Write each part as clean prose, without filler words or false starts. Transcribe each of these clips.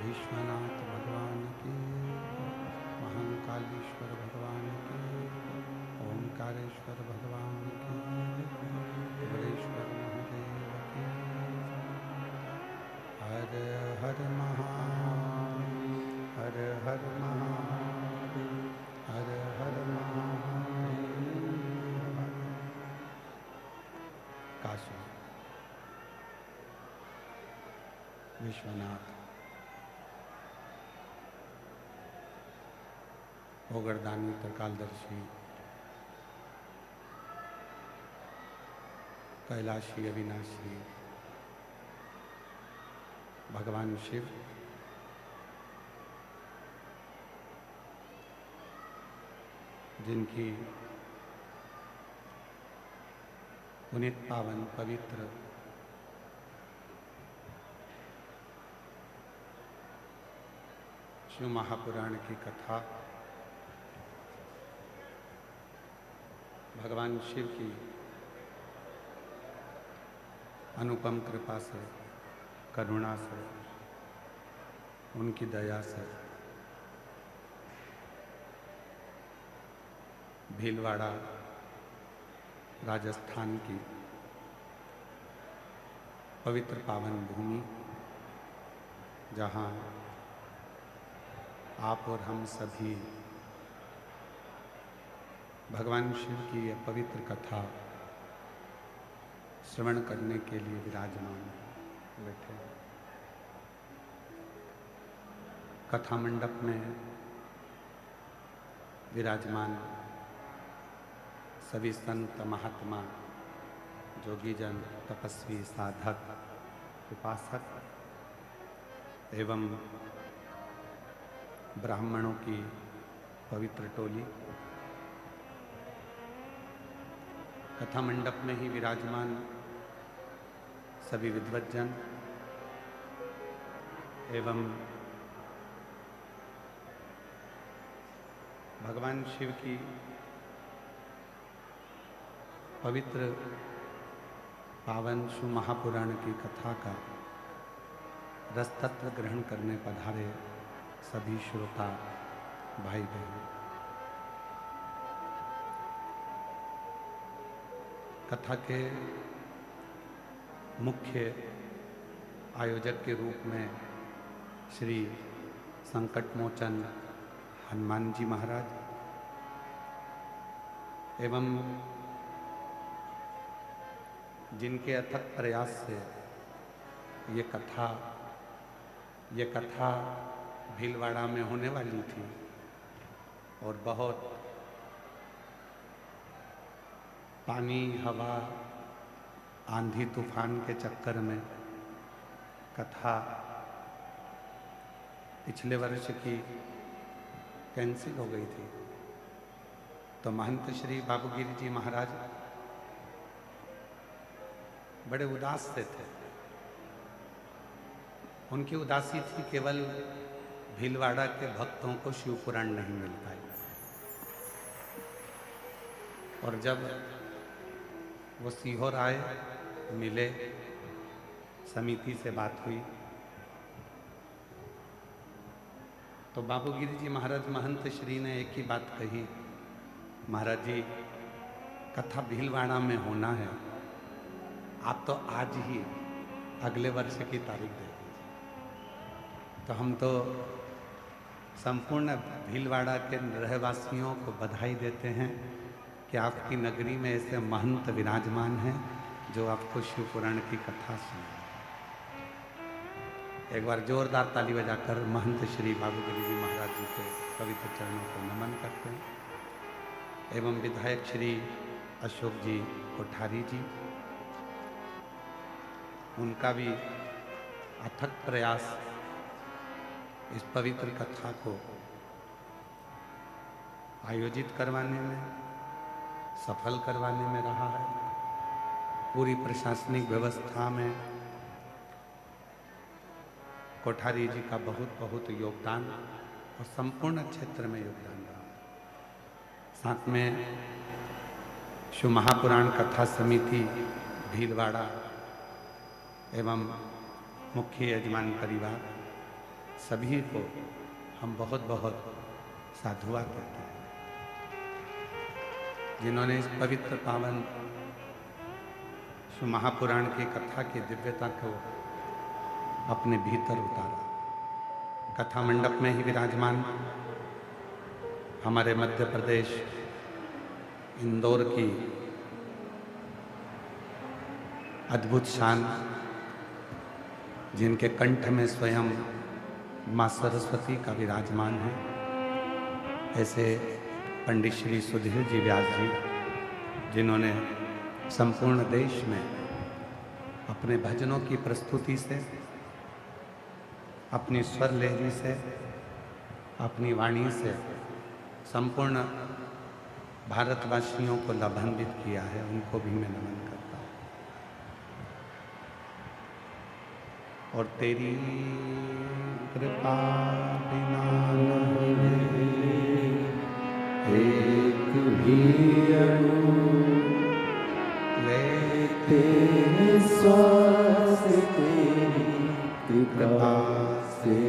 विश्वनाथ भगवान की, महाकालेश्वर भगवान की, ओंकारेश्वर भगवान की, हरेश्वर महादेव की। हर हर महादेव, हर हर महादेव, हर हर महादेव। काशी विश्वनाथ ओगरदानी त्रिकालदर्शी कैलाशी अविनाशी भगवान शिव जिनकी पुनीत पावन पवित्र शिव महापुराण की कथा भगवान शिव की अनुपम कृपा से, करुणा से, उनकी दया से भीलवाड़ा राजस्थान की पवित्र पावन भूमि, जहाँ आप और हम सभी भगवान शिव की यह पवित्र कथा श्रवण करने के लिए विराजमान बैठे। कथा मंडप में विराजमान सभी संत महात्मा, जोगीजन, तपस्वी, साधक, उपासक एवं ब्राह्मणों की पवित्र टोली कथा मंडप में ही विराजमान सभी विद्वज्जन एवं भगवान शिव की पवित्र पावन शिव महापुराण की कथा का रसतत्व ग्रहण करने पधारे सभी श्रोता भाई बहन, कथा के मुख्य आयोजक के रूप में श्री संकटमोचन हनुमान जी महाराज एवं जिनके अथक प्रयास से ये कथा भीलवाड़ा में होने वाली थी और बहुत पानी, हवा, आंधी तूफान के चक्कर में कथा पिछले वर्ष की कैंसिल हो गई थी। तो महंत श्री बाबूगिरी जी महाराज बड़े उदास से थे। उनकी उदासी थी केवल भीलवाड़ा के भक्तों को शिव पुराण नहीं मिल पाई। और जब वो सीहोर आए, मिले, समिति से बात हुई, तो बाबूगिरी जी महाराज महंत श्री ने एक ही बात कही, महाराज जी कथा भीलवाड़ा में होना है, आप तो आज ही अगले वर्ष की तारीख दे दीजिए। तो हम तो संपूर्ण भीलवाड़ा के रहवासियों को बधाई देते हैं कि आपकी नगरी में ऐसे महंत विराजमान हैं जो आपको शिव पुराण की कथा सुना। एक बार जोरदार ताली बजाकर महंत श्री बाबूगिरी जी महाराज जी के पवित्र चरणों को नमन करते हैं एवं विधायक श्री अशोक जी कोठारी जी, उनका भी अथक प्रयास इस पवित्र कथा को आयोजित करवाने में, सफल करवाने में रहा है। पूरी प्रशासनिक व्यवस्था में कोठारी जी का बहुत बहुत योगदान और संपूर्ण क्षेत्र में योगदान रहा। साथ में शिव महापुराण कथा समिति भीलवाड़ा एवं मुख्य यजमान परिवार सभी को हम बहुत बहुत साधुवाद करते हैं, जिन्होंने इस पवित्र पावन शिव महापुराण की कथा की दिव्यता को अपने भीतर उतारा। कथा मंडप में ही विराजमान हमारे मध्य प्रदेश इंदौर की अद्भुत शान, जिनके कंठ में स्वयं माँ सरस्वती का विराजमान है, ऐसे पंडित श्री सुधीर जी व्यास जी, जिन्होंने संपूर्ण देश में अपने भजनों की प्रस्तुति से, अपनी स्वर लहरी से, अपनी वाणी से संपूर्ण भारतवासियों को लाभान्वित किया है। उनको भी मैं नमन करता हूँ। और तेरी कृपा बिना एक भी अणु लेते श्वास तेरी कृपा से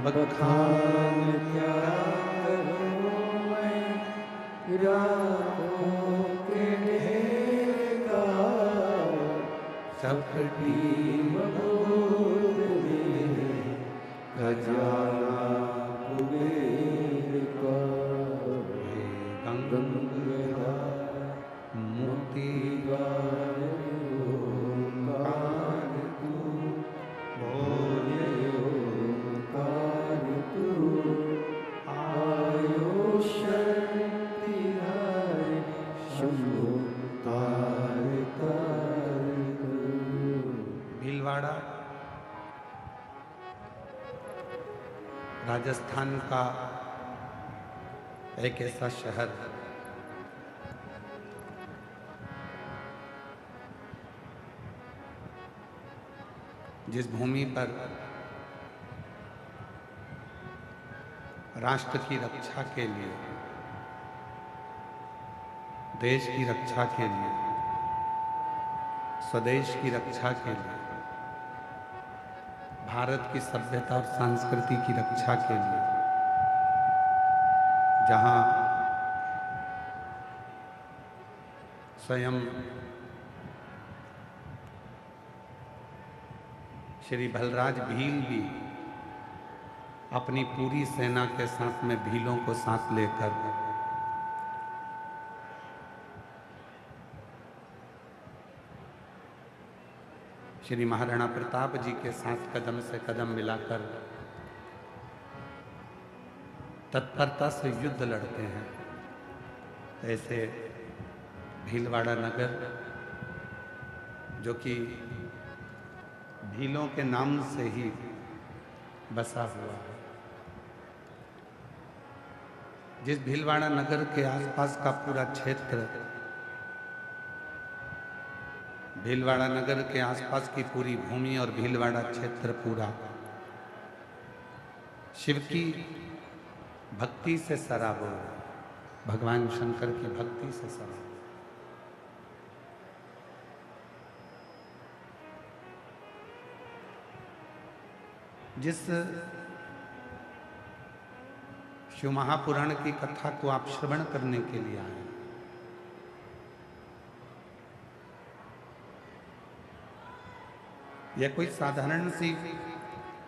बखान क्या करूं मैं राहों के ढेर का, चपटी मबूद में खजाना कुबेर का। गंगा मोती गार ओंकार तू, बोले ओंकार तू, आयो शक्ति हारे शंभु तार तार तू। भीलवाड़ा राजस्थान का एक ऐसा शहर जिस भूमि पर राष्ट्र की रक्षा के लिए देश की रक्षा के लिए, स्वदेश की रक्षा के लिए, भारत की सभ्यता और संस्कृति की रक्षा के लिए, जहां स्वयं श्री बलराज भील भी अपनी पूरी सेना के साथ में भीलों को साथ लेकर श्री महाराणा प्रताप जी के साथ कदम से कदम मिलाकर तत्परता से युद्ध लड़ते हैं। ऐसे भीलवाड़ा नगर, जो कि भीलों के नाम से ही बसा हुआ है, जिस भीलवाड़ा नगर के आसपास का पूरा क्षेत्र, भीलवाड़ा नगर के आसपास की पूरी भूमि और भीलवाड़ा क्षेत्र पूरा शिव की भक्ति से सराबोर है, भगवान शंकर की भक्ति से सराबोर। जिस शिव महापुराण की कथा को आप श्रवण करने के लिए आए, यह कोई साधारण सी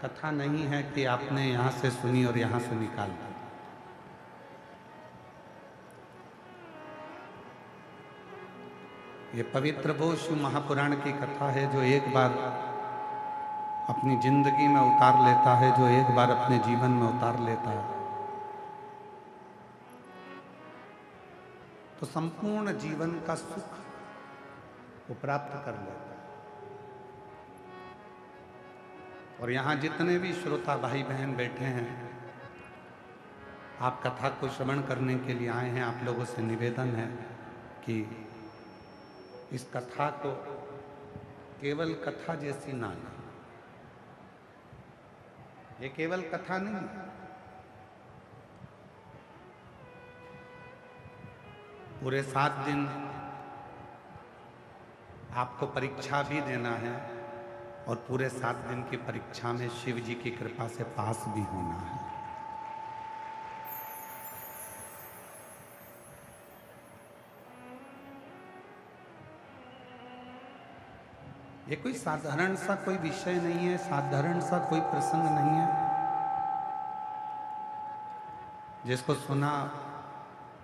कथा नहीं है कि आपने यहां से सुनी और यहां से निकाल दी। ये पवित्र वो शिव महापुराण की कथा है जो एक बार अपनी जिंदगी में उतार लेता है, जो एक बार अपने जीवन में उतार लेता है, तो संपूर्ण जीवन का सुख वो प्राप्त कर लेता है। और यहां जितने भी श्रोता भाई बहन बैठे हैं, आप कथा को श्रवण करने के लिए आए हैं, आप लोगों से निवेदन है कि इस कथा को केवल कथा जैसी ना लें। ये केवल कथा नहीं है, पूरे 7 दिन आपको परीक्षा भी देना है और पूरे 7 दिन की परीक्षा में शिव जी की कृपा से पास भी होना है। ये कोई साधारण सा कोई विषय नहीं है, साधारण सा कोई प्रसंग नहीं है जिसको सुना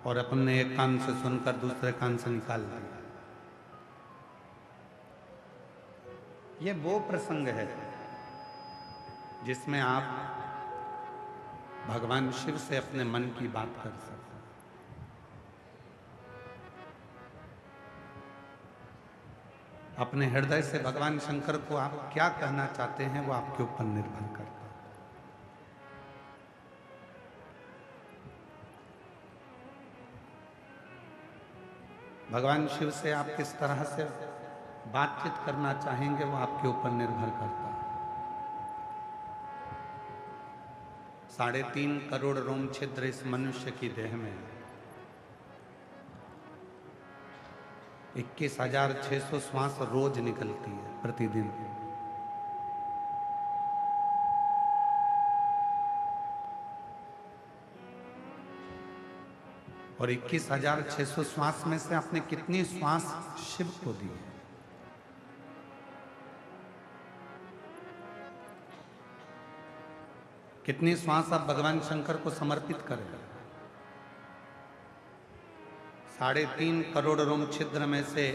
और अपने एक कान से सुनकर दूसरे कान से निकाल दिया। ये वो प्रसंग है जिसमें आप भगवान शिव से अपने मन की बात कर सकते हैं। अपने हृदय से भगवान शंकर को आप क्या कहना चाहते हैं वो आपके ऊपर निर्भर करता है। भगवान शिव से आप किस तरह से बातचीत करना चाहेंगे वो आपके ऊपर निर्भर करता है। 3.5 करोड़ रोम छिद्र इस मनुष्य की देह में है। 21,600 श्वास रोज निकलती है प्रतिदिन। और 21,600 श्वास में से आपने कितनी श्वास शिव को दी है? कितनी श्वास आप भगवान शंकर को समर्पित करें? 3.5 करोड़ रोम छिद्र में से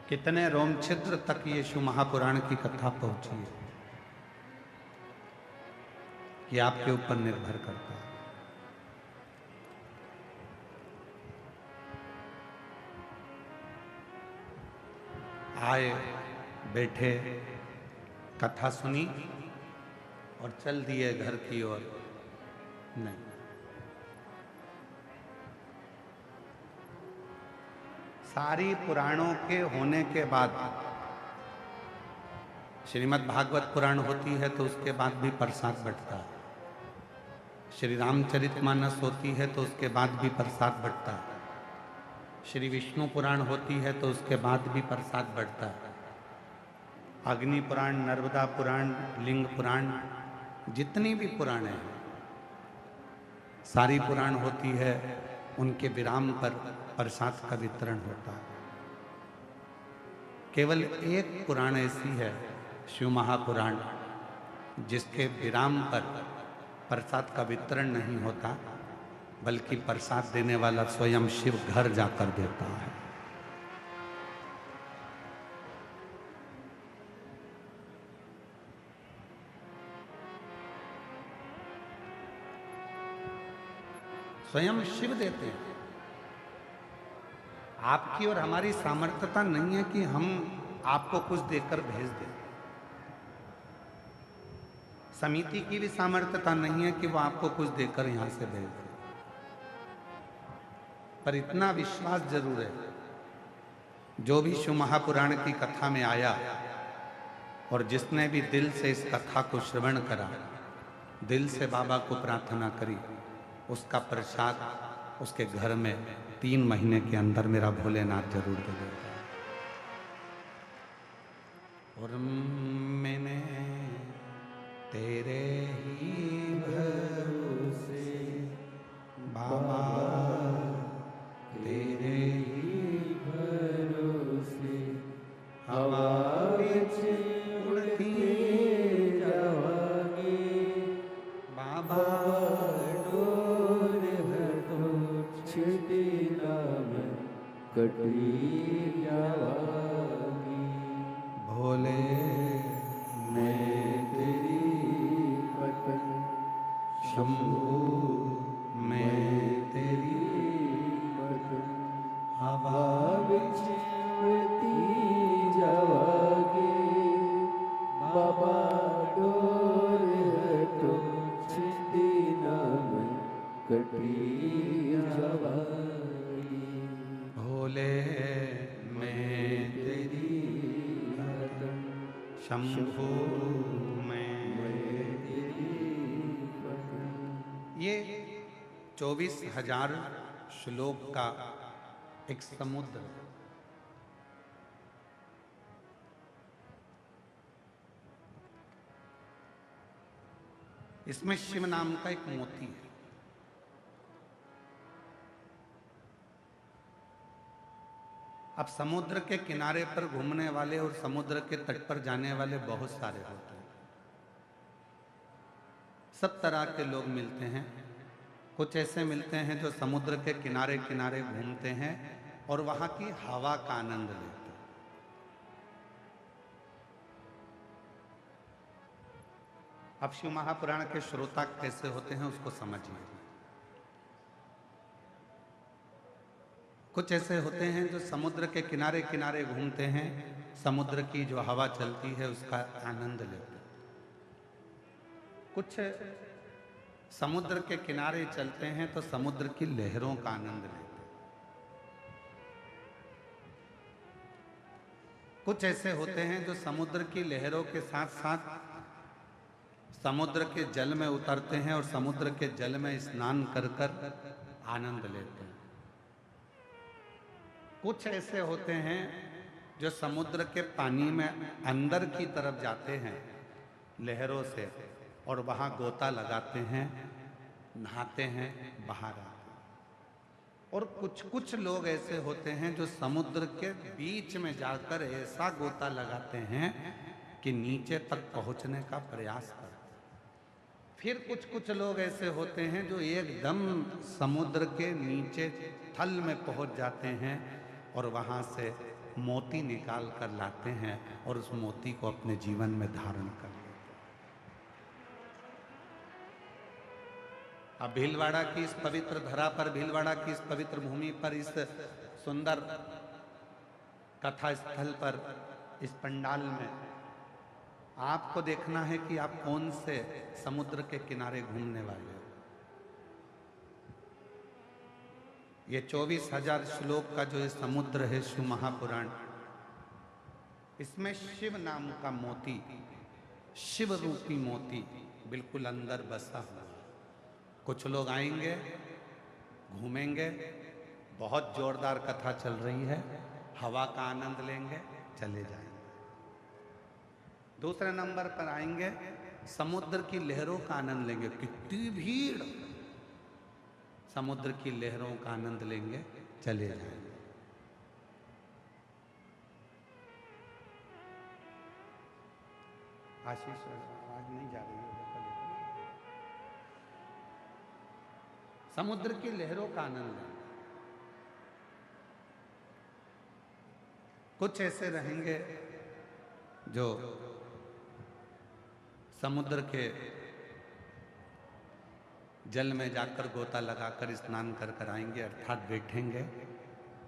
कितने रोम छिद्र तक ये शिव महापुराण की कथा पहुंची है, ये आपके ऊपर निर्भर करता है। आए, बैठे, कथा सुनी और चल दिए घर की ओर। नहीं, सारी पुराणों के होने के बाद श्रीमद् भागवत पुराण होती है तो उसके बाद भी प्रसाद बंटता है। श्री रामचरितमानस होती है तो उसके बाद भी प्रसाद बढ़ता है, श्री विष्णु पुराण होती है तो उसके बाद भी प्रसाद बढ़ता है, अग्नि पुराण, नर्मदा पुराण, लिंग पुराण, जितनी भी पुराण हैं, सारी पुराण होती है, उनके विराम पर प्रसाद का वितरण होता है। केवल एक पुराण ऐसी है, शिव महापुराण, जिसके विराम पर प्रसाद का वितरण नहीं होता, बल्कि प्रसाद देने वाला स्वयं शिव घर जाकर देता है। स्वयं शिव देते हैं। आपकी और हमारी सामर्थ्यता नहीं है कि हम आपको कुछ देकर भेज दें। समिति की भी सामर्थ्यता नहीं है कि वो आपको कुछ देकर यहां से भेज दे, पर इतना विश्वास जरूर है, जो भी शिव महापुराण की कथा में आया और जिसने भी दिल से इस कथा को श्रवण करा, दिल से बाबा को प्रार्थना करी, उसका प्रसाद उसके घर में 3 महीने के अंदर मेरा भोलेनाथ जरूर दे देगा। और मैंने तेरे ही भरोसे बाबा, तेरे ही भरोसे हवा विच उड़ती जावांगे बाबा, डोर हटो छिड़ी नाम कटी जावांगी। भोले मैं तेरी पतन, शंभू मैं तेरी पतन, हवा विच उड़ती जावांगे बाबा, डोर हटो छिड़ी नाम कटी जावांगी। भोले मैं तेरी पतन, शंभू मैं तेरी पतन। ये 24,000 श्लोक का एक समुद्र है। इसमें शिव नाम का एक मोती है। अब समुद्र के किनारे पर घूमने वाले और समुद्र के तट पर जाने वाले बहुत सारे होते हैं, सब तरह के लोग मिलते हैं। कुछ ऐसे मिलते हैं जो समुद्र के किनारे किनारे घूमते हैं और वहां की हवा का आनंद लेते हैं। अब शिव महापुराण के श्रोता कैसे होते हैं उसको समझिए। कुछ ऐसे होते हैं जो समुद्र के किनारे किनारे घूमते हैं, समुद्र की जो हवा चलती है उसका आनंद लेते हैं। कुछ समुद्र के किनारे चलते हैं तो समुद्र की लहरों का आनंद लेते हैं। कुछ ऐसे होते हैं जो समुद्र की लहरों के साथ साथ समुद्र के जल में उतरते हैं और समुद्र के जल में स्नान कर कर आनंद लेते हैं। कुछ ऐसे होते हैं जो समुद्र के पानी में अंदर की तरफ जाते हैं लहरों से और वहां गोता लगाते हैं, नहाते हैं, बाहर आते हैं। और कुछ कुछ लोग ऐसे होते हैं जो समुद्र के बीच में जाकर ऐसा गोता लगाते हैं कि नीचे तक पहुंचने का प्रयास करते हैं। फिर कुछ कुछ लोग ऐसे होते हैं जो एकदम समुद्र के नीचे थल में पहुंच जाते हैं और वहां से मोती निकाल कर लाते हैं और उस मोती को अपने जीवन में धारण कर लेते हैं। अब भीलवाड़ा की इस पवित्र धरा पर, भीलवाड़ा की इस पवित्र भूमि पर, इस सुंदर कथा स्थल पर, इस पंडाल में आपको देखना है कि आप कौन से समुद्र के किनारे घूमने वाले हो। ये 24,000 श्लोक का जो ये समुद्र है शिव महापुराण, इसमें शिव नाम का मोती, शिव रूपी मोती बिल्कुल अंदर बसा हुआ। कुछ लोग आएंगे, घूमेंगे, बहुत जोरदार कथा चल रही है, हवा का आनंद लेंगे, चले जाएंगे। दूसरे नंबर पर आएंगे, समुद्र की लहरों का आनंद लेंगे, कितनी भीड़, समुद्र की लहरों का आनंद लेंगे, चले जाएंगे। आशीष आवाज नहीं जा रही है, समुद्र की लहरों का आनंद लेंगे। कुछ ऐसे रहेंगे जो समुद्र के जल में जाकर गोता लगाकर स्नान कर कर आएंगे, अर्थात बैठेंगे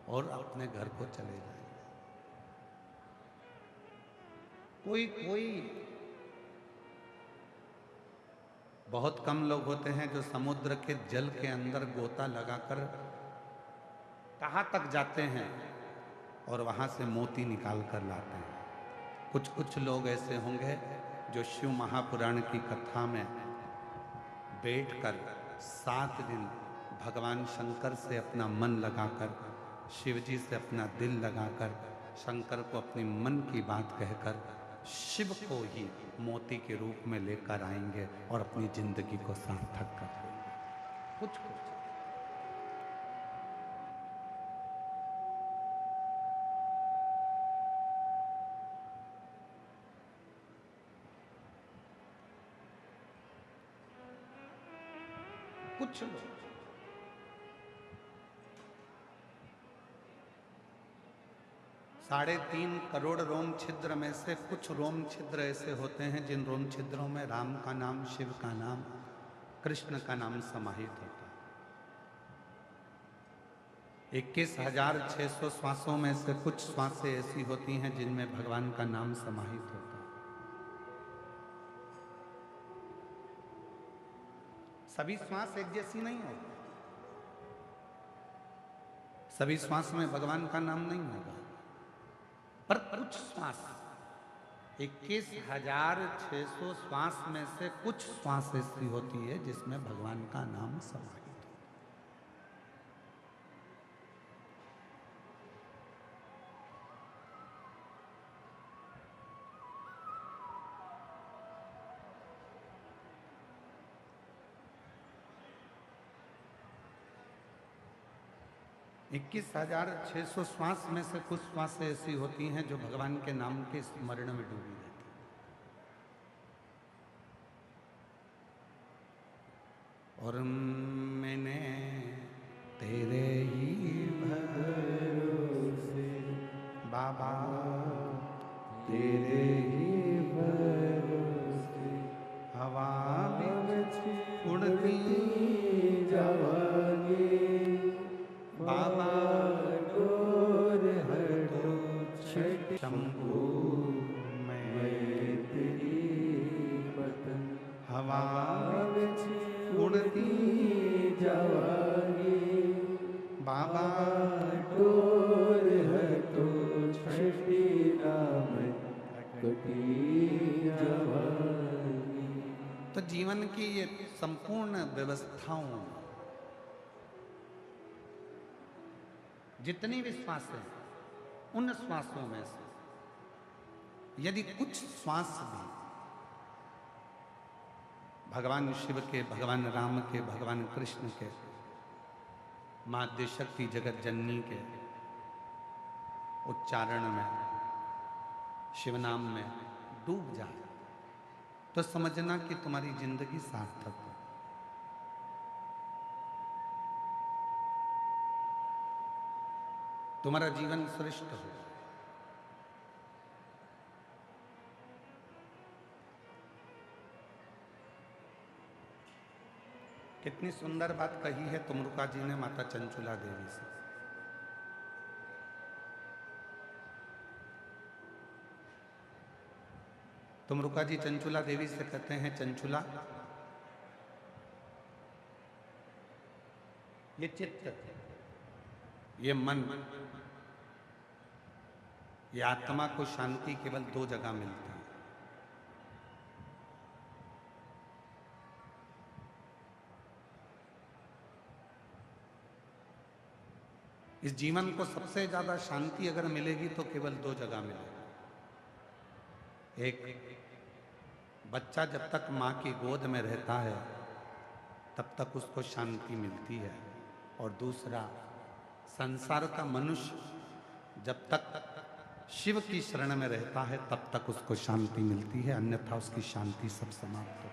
और अपने घर को चले जाएंगे। कोई बहुत कम लोग होते हैं जो समुद्र के जल के अंदर गोता लगाकर कहाँ तक जाते हैं और वहां से मोती निकाल कर लाते हैं। कुछ लोग ऐसे होंगे जो शिव महापुराण की कथा में बैठकर 7 दिन भगवान शंकर से अपना मन लगाकर, शिव जी से अपना दिल लगाकर, शंकर को अपनी मन की बात कहकर शिव को ही मोती के रूप में लेकर आएंगे और अपनी जिंदगी को सार्थक कर देंगे। कुछ लोग 3.5 करोड़ रोम छिद्र में से कुछ रोम छिद्र ऐसे होते हैं जिन रोम छिद्रों में राम का नाम, शिव का नाम, कृष्ण का नाम समाहित होता है। 21,600 श्वासों में से कुछ श्वासें ऐसी होती हैं जिनमें भगवान का नाम समाहित होता है। सभी श्वास एक जैसी नहीं होती, सभी श्वास में भगवान का नाम नहीं होगा, पर कुछ श्वास 21,600 श्वास में से कुछ श्वास ऐसी होती है जिसमें भगवान का नाम समाहित है। इक्कीस 21,600 श्वास में से कुछ श्वासें ऐसी होती हैं जो भगवान के नाम के स्मरण में डूबी रहती हैं। और मैंने तेरे ही भरोसे बाबा, तेरे ही भरोसे हवा में उड़ती जावांगी बाबा, डोर हटो छठ शंभू, मैं तेरी बदन हवा में उड़ती जावांगी बाबा, डोर हटो छठी नाम कटी जावांगी। तो जीवन की ये संपूर्ण व्यवस्थाओं, जितनी भी श्वास है, उन श्वासों में से यदि कुछ श्वास भी भगवान शिव के, भगवान राम के, भगवान कृष्ण के, माँ आद्यशक्ति जगत जननी के उच्चारण में, शिव नाम में डूब जाए तो समझना कि तुम्हारी जिंदगी सार्थक है। तुम्हारा जीवन श्रेष्ठ हो। कितनी सुंदर बात कही है तुमरुका जी ने माता चंचुला देवी से। तुमरुका जी चंचुला देवी से कहते हैं, चंचुला, ये चित्त, ये मन, ये आत्मा को शांति केवल 2 जगह मिलती है। इस जीवन को सबसे ज्यादा शांति अगर मिलेगी तो केवल दो जगह मिलेगी। एक, बच्चा जब तक माँ की गोद में रहता है तब तक उसको शांति मिलती है, और दूसरा, संसार का मनुष्य जब तक शिव की शरण में रहता है तब तक उसको शांति मिलती है, अन्यथा उसकी शांति सब समाप्त हो।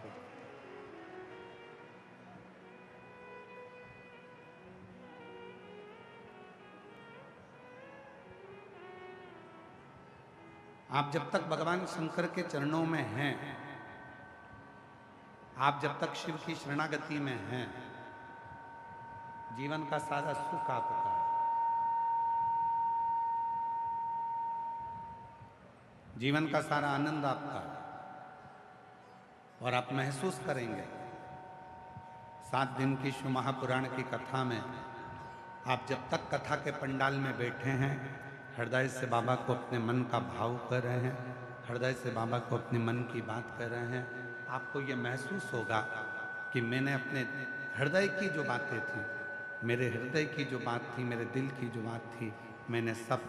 आप जब तक भगवान शंकर के चरणों में हैं, आप जब तक शिव की शरणागति में हैं, जीवन का सारा सुख आपका है। जीवन का सारा आनंद आपका है, और आप महसूस करेंगे 7 दिन की शिव महापुराण की कथा में आप जब तक कथा के पंडाल में बैठे हैं, हृदय से बाबा को अपने मन का भाव कर रहे हैं, हृदय से बाबा को अपने मन की बात कर रहे हैं, आपको ये महसूस होगा कि मैंने अपने हृदय की जो बातें थी, मेरे हृदय की जो बात थी, मेरे दिल की जो बात थी, मैंने सब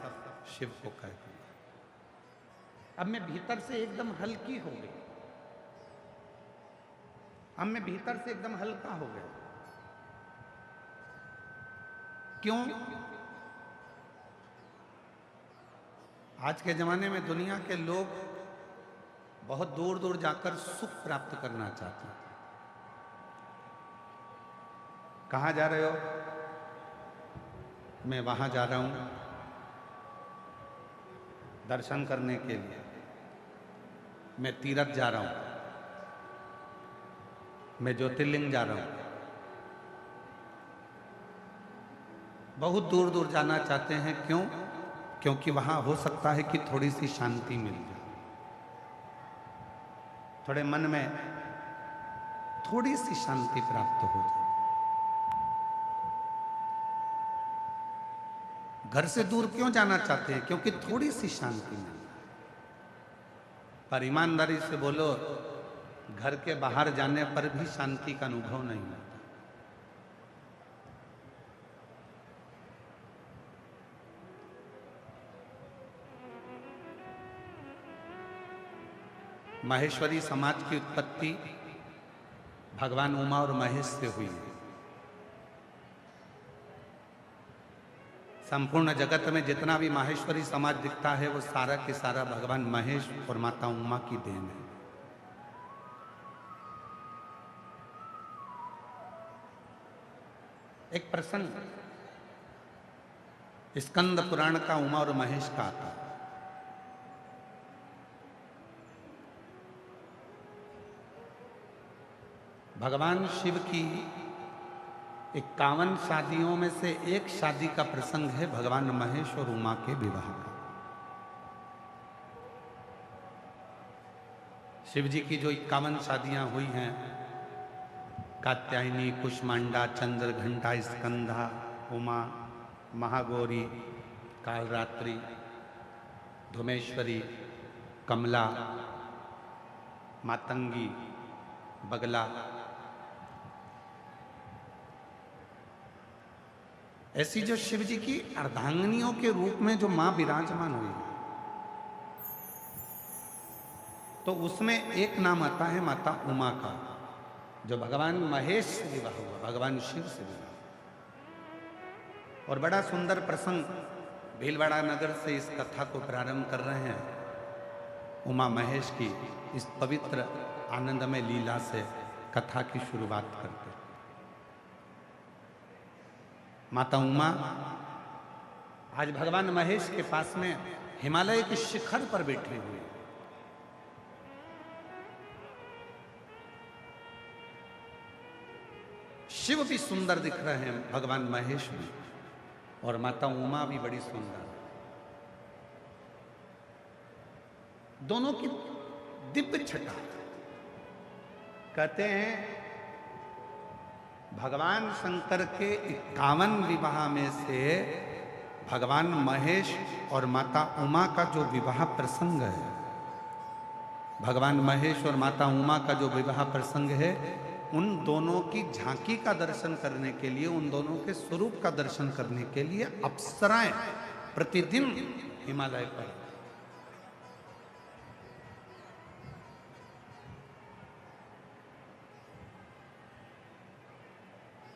शिव को कह दिया। अब मैं भीतर से एकदम हल्की हो गई, अब मैं भीतर से एकदम हल्का हो गया। क्यों? आज के जमाने में दुनिया के लोग बहुत दूर दूर जाकर सुख प्राप्त करना चाहते हैं। कहाँ जा रहे हो? मैं वहां जा रहा हूं दर्शन करने के लिए, मैं तीर्थ जा रहा हूं, मैं ज्योतिर्लिंग जा रहा हूं। बहुत दूर दूर जाना चाहते हैं। क्यों? क्योंकि वहां हो सकता है कि थोड़ी सी शांति मिल जाए, थोड़े मन में थोड़ी सी शांति प्राप्त हो जाए। घर से दूर क्यों जाना चाहते हैं? क्योंकि थोड़ी सी शांति मिल जाए। पर ईमानदारी से बोलो, घर के बाहर जाने पर भी शांति का अनुभव नहीं होता। माहेश्वरी समाज की उत्पत्ति भगवान उमा और महेश से हुई है। संपूर्ण जगत में जितना भी माहेश्वरी समाज दिखता है वो सारा के सारा भगवान महेश और माता उमा की देन है। एक प्रसंग स्कंद पुराण का उमा और महेश का आता है। भगवान शिव की 51 शादियों में से एक शादी का प्रसंग है भगवान महेश और उमा के विवाह का। शिव जी की जो 51 शादियां हुई हैं, कात्यायनी, कुष्मांडा, चंद्रघंटा, स्कंधा, उमा, महागौरी, कालरात्रि, धुमेश्वरी, कमला, मातंगी, बगला, ऐसी जो शिव जी की अर्धांगिनियों के रूप में जो मां विराजमान हुई, तो उसमें एक नाम आता है माता उमा का, जो भगवान महेश से विवाह हुआ, भगवान शिव से विवाह। और बड़ा सुंदर प्रसंग, भीलवाड़ा नगर से इस कथा को प्रारंभ कर रहे हैं। उमा महेश की इस पवित्र आनंदमय लीला से कथा की शुरुआत करते। माता उमा आज भगवान महेश के पास में हिमालय के शिखर पर बैठे हुए। शिव भी सुंदर दिख रहे हैं, भगवान महेश भी, और माता उमा भी बड़ी सुंदर। दोनों की दिव्य छटा। कहते हैं भगवान शंकर के 51 विवाह में से भगवान महेश और माता उमा का जो विवाह प्रसंग है, भगवान महेश और माता उमा का जो विवाह प्रसंग है, उन दोनों की झांकी का दर्शन करने के लिए, उन दोनों के स्वरूप का दर्शन करने के लिए अप्सराएं प्रतिदिन हिमालय पर,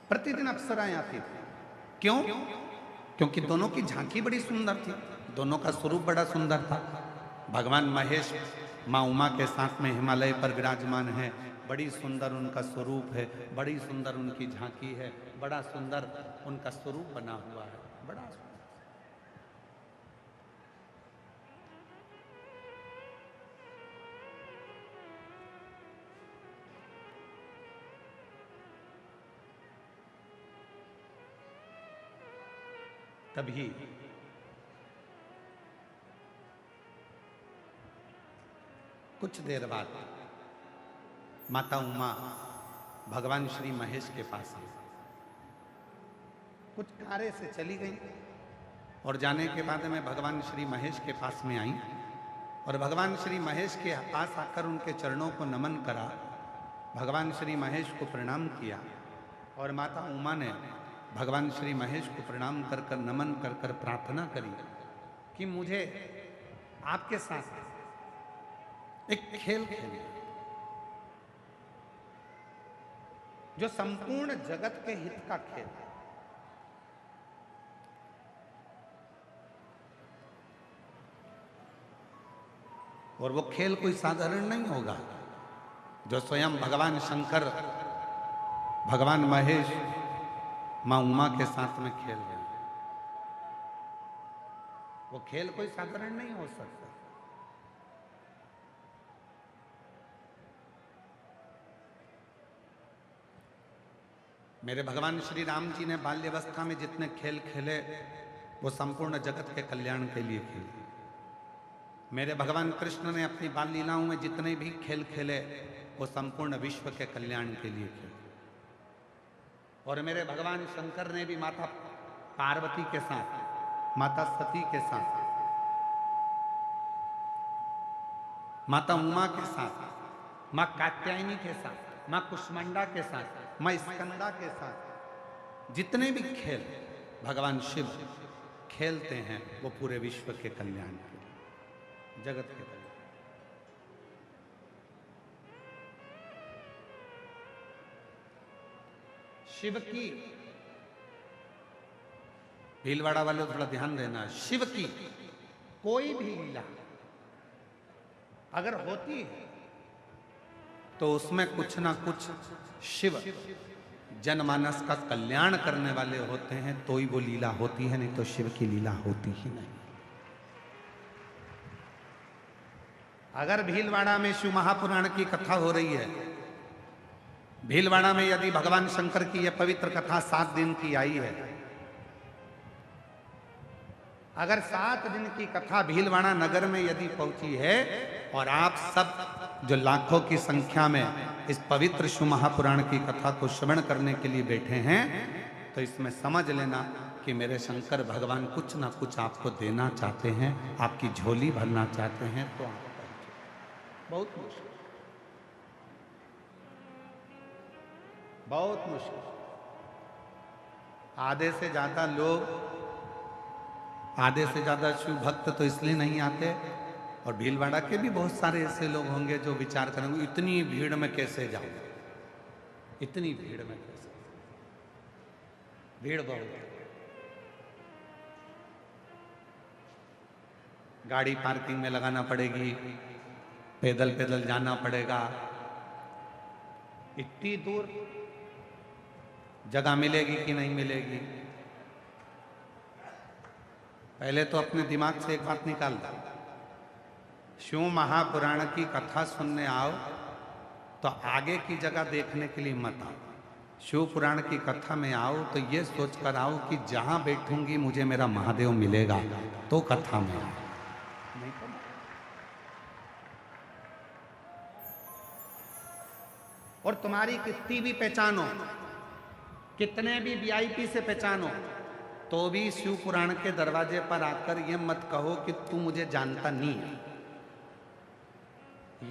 प्रतिदिन अप्सराएं आती थी। क्यों? क्योंकि दोनों की झांकी बड़ी सुंदर थी, दोनों का स्वरूप बड़ा सुंदर था। भगवान महेश माँ उमा के साथ में हिमालय पर विराजमान है, बड़ी सुंदर उनका स्वरूप है, बड़ी सुंदर उनकी झांकी है, बड़ा सुंदर उनका स्वरूप बना हुआ है, बड़ा सुंदर। तभी कुछ देर बाद माता उमा भगवान श्री महेश के पास आई, कुछ कार्य से चली गई और जाने के बाद में भगवान श्री महेश के पास में आई और भगवान श्री महेश के पास आकर उनके चरणों को नमन करा, भगवान श्री महेश को प्रणाम किया और माता उमा ने भगवान श्री महेश को प्रणाम कर कर नमन कर कर प्रार्थना करी कि मुझे आपके साथ एक खेल खेलिए जो संपूर्ण जगत के हित का खेल है। और वो खेल कोई साधारण नहीं होगा जो स्वयं भगवान शंकर, भगवान महेश मां उमा के साथ में खेल रहे हैं। वो खेल कोई साधारण नहीं हो सकता। मेरे भगवान श्री राम जी ने बाल्यावस्था में जितने खेल खेले वो संपूर्ण जगत के कल्याण के लिए खेले। मेरे भगवान कृष्ण ने अपनी बाल लीलाओं में जितने भी खेल खेले वो संपूर्ण विश्व के कल्याण के लिए खेले। और मेरे भगवान शंकर ने भी माता पार्वती के साथ, माता सती के साथ, माता उमा के साथ, मां कात्यायनी के साथ, मां कुष्मांडा के साथ, मां स्कंदा के साथ जितने भी खेल भगवान शिव खेलते हैं वो पूरे विश्व के कल्याण के लिए, जगत के कल्याण। शिव की, भीलवाड़ा वाले थोड़ा ध्यान देना, शिव की कोई भी लीला अगर होती है तो उसमें कुछ ना कुछ शिव जनमानस का कल्याण करने वाले होते हैं, तो ही वो लीला होती है, नहीं तो शिव की लीला होती ही नहीं। अगर भीलवाड़ा में शिव महापुराण की कथा हो रही है, भीलवाड़ा में यदि भगवान शंकर की यह पवित्र कथा 7 दिन की आई है, अगर 7 दिन की कथा भीलवाड़ा नगर में यदि पहुंची है और आप सब जो लाखों की संख्या में इस पवित्र शिव महापुराण की कथा को श्रवण करने के लिए बैठे हैं, तो इसमें समझ लेना कि मेरे शंकर भगवान कुछ ना कुछ आपको देना चाहते हैं, आपकी झोली भरना चाहते हैं। तो आप बहुत मुश्किल, बहुत मुश्किल। आधे से ज्यादा लोग, आधे से ज्यादा शिव भक्त तो इसलिए नहीं आते, और भीलवाड़ा के भी बहुत सारे ऐसे लोग होंगे जो विचार करेंगे इतनी भीड़ में कैसे जाऊं, इतनी भीड़ में कैसे, भीड़ बहुत, गाड़ी पार्किंग में लगाना पड़ेगी, पैदल पैदल जाना पड़ेगा, इतनी दूर जगह मिलेगी कि नहीं मिलेगी। पहले तो अपने दिमाग से एक बात निकाल दो, शिव महापुराण की कथा सुनने आओ तो आगे की जगह देखने के लिए मत आओ। शिव पुराण की कथा में आओ तो ये सोच कर आओ कि जहां बैठूंगी मुझे मेरा महादेव मिलेगा, तो कथा में आओ। नहीं तो और तुम्हारी कितनी भी पहचानो, कितने भी वीआईपी से पहचानो, तो भी शिव पुराण के दरवाजे पर आकर ये मत कहो कि तू मुझे जानता नहीं है।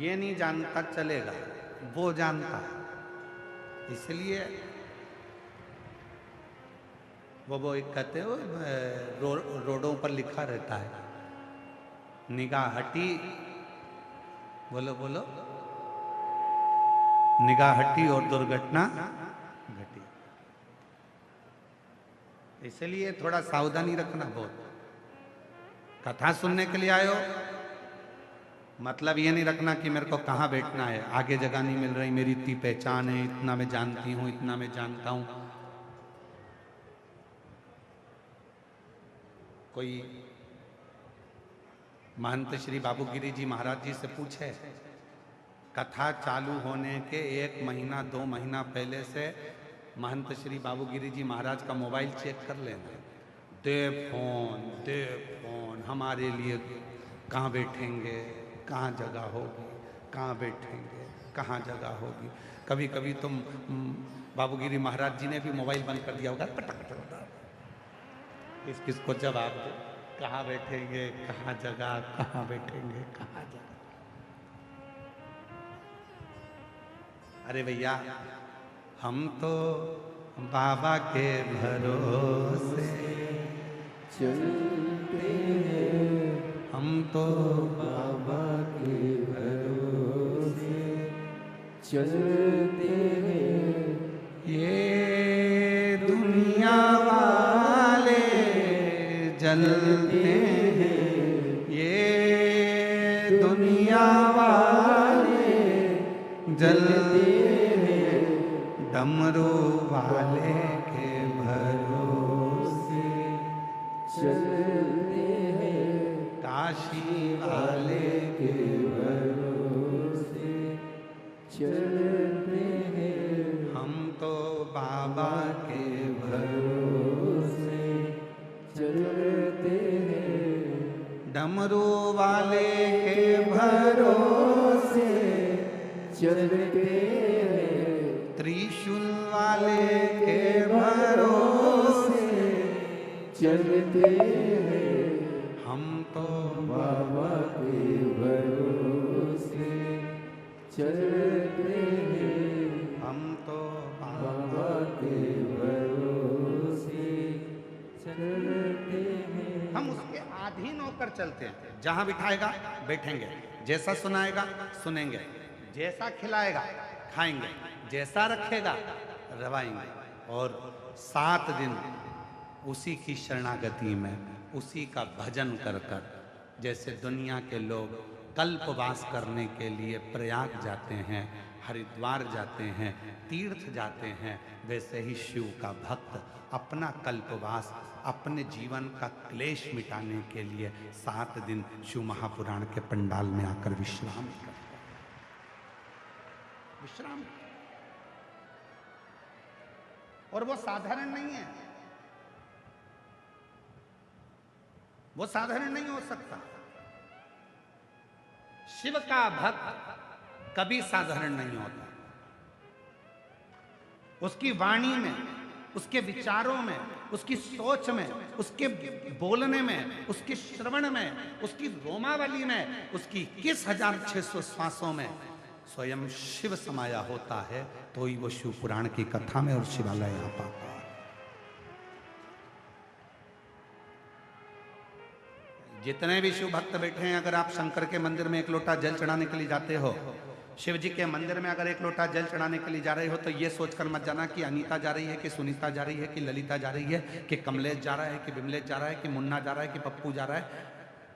ये नहीं जानता चलेगा, वो जानता। इसलिए वो एक कहते हो रोडों पर लिखा रहता है, निगाह हटी, बोलो बोलो, निगाह हटी और दुर्घटना घटी। इसलिए थोड़ा सावधानी रखना बहुत। कथा सुनने के लिए आयो, मतलब ये नहीं रखना कि मेरे को कहाँ बैठना है, आगे जगह नहीं मिल रही, मेरी इतनी पहचान है, इतना मैं जानती हूँ, इतना मैं जानता हूँ। कोई महंत श्री बाबूगिरी जी महाराज जी से पूछे, कथा चालू होने के 1 महीना 2 महीना पहले से महंत श्री बाबूगिरी जी महाराज का मोबाइल चेक कर लेना, दे फोन, हमारे लिए कहाँ बैठेंगे, कहाँ जगह होगी, कहाँ बैठेंगे, कहाँ जगह होगी। कभी कभी तुम बाबूगिरी महाराज जी ने भी मोबाइल बंद कर दिया होगा, किसको जवाब दो, कहाँ बैठेंगे, कहाँ जगह, कहाँ बैठेंगे, कहाँ जगह। अरे भैया, हम तो बाबा के भरोसे चलते हैं, हम तो बाबा के भरोसे चलते हैं, ये दुनिया वाले जलते हैं, ये दुनिया वाले जलते हैं, डमरू वाले के भरोसे चलते हैं, काशी वाले के भरोसे चलते हैं, हम तो बाबा के भरोसे चलते हैं, डमरू वाले के भरोसे चलते हैं, त्रिशूल वाले के भरोसे चलते हैं, हम तो बाबा के भरोसे चलते हैं, हम तो बाबा के भरोसे चलते हैं। हम उसके अधीन होकर चलते हैं, जहां बिठाएगा बैठेंगे, जैसा सुनाएगा सुनेंगे, जैसा खिलाएगा खाएंगे, जैसा रखेगा रवाएंगे, और 7 दिन उसी की शरणागति में, उसी का भजन कर कर, जैसे दुनिया के लोग कल्पवास करने के लिए प्रयाग जाते हैं, हरिद्वार जाते हैं, तीर्थ जाते हैं, वैसे ही शिव का भक्त अपना कल्पवास, अपने जीवन का क्लेश मिटाने के लिए 7 दिन शिव महापुराण के पंडाल में आकर विश्राम करता है। विश्राम, और वो साधारण नहीं है, वो साधारण नहीं हो सकता। शिव का भक्त कभी साधारण नहीं होता। उसकी वाणी में, उसके विचारों में, उसकी सोच में, उसके बोलने में, उसके श्रवण में, उसकी रोमावली में, उसकी 21,600 श्वासों में स्वयं शिव समाया होता है, तो ही वो शिव पुराण की कथा में और शिवालय आ पाता है। जितने भी शिव भक्त बैठे हैं, अगर आप शंकर के मंदिर में 1 लोटा जल चढ़ाने के लिए जाते हो, शिव जी के मंदिर में अगर 1 लोटा जल चढ़ाने के लिए जा रहे हो, तो ये सोचकर मत जाना कि अनीता जा रही है, कि सुनीता जा रही है, कि ललिता जा रही है, कि कमलेश जा रहा है, कि विमलेश जा रहा है, कि मुन्ना जा रहा है, कि पप्पू जा रहा है,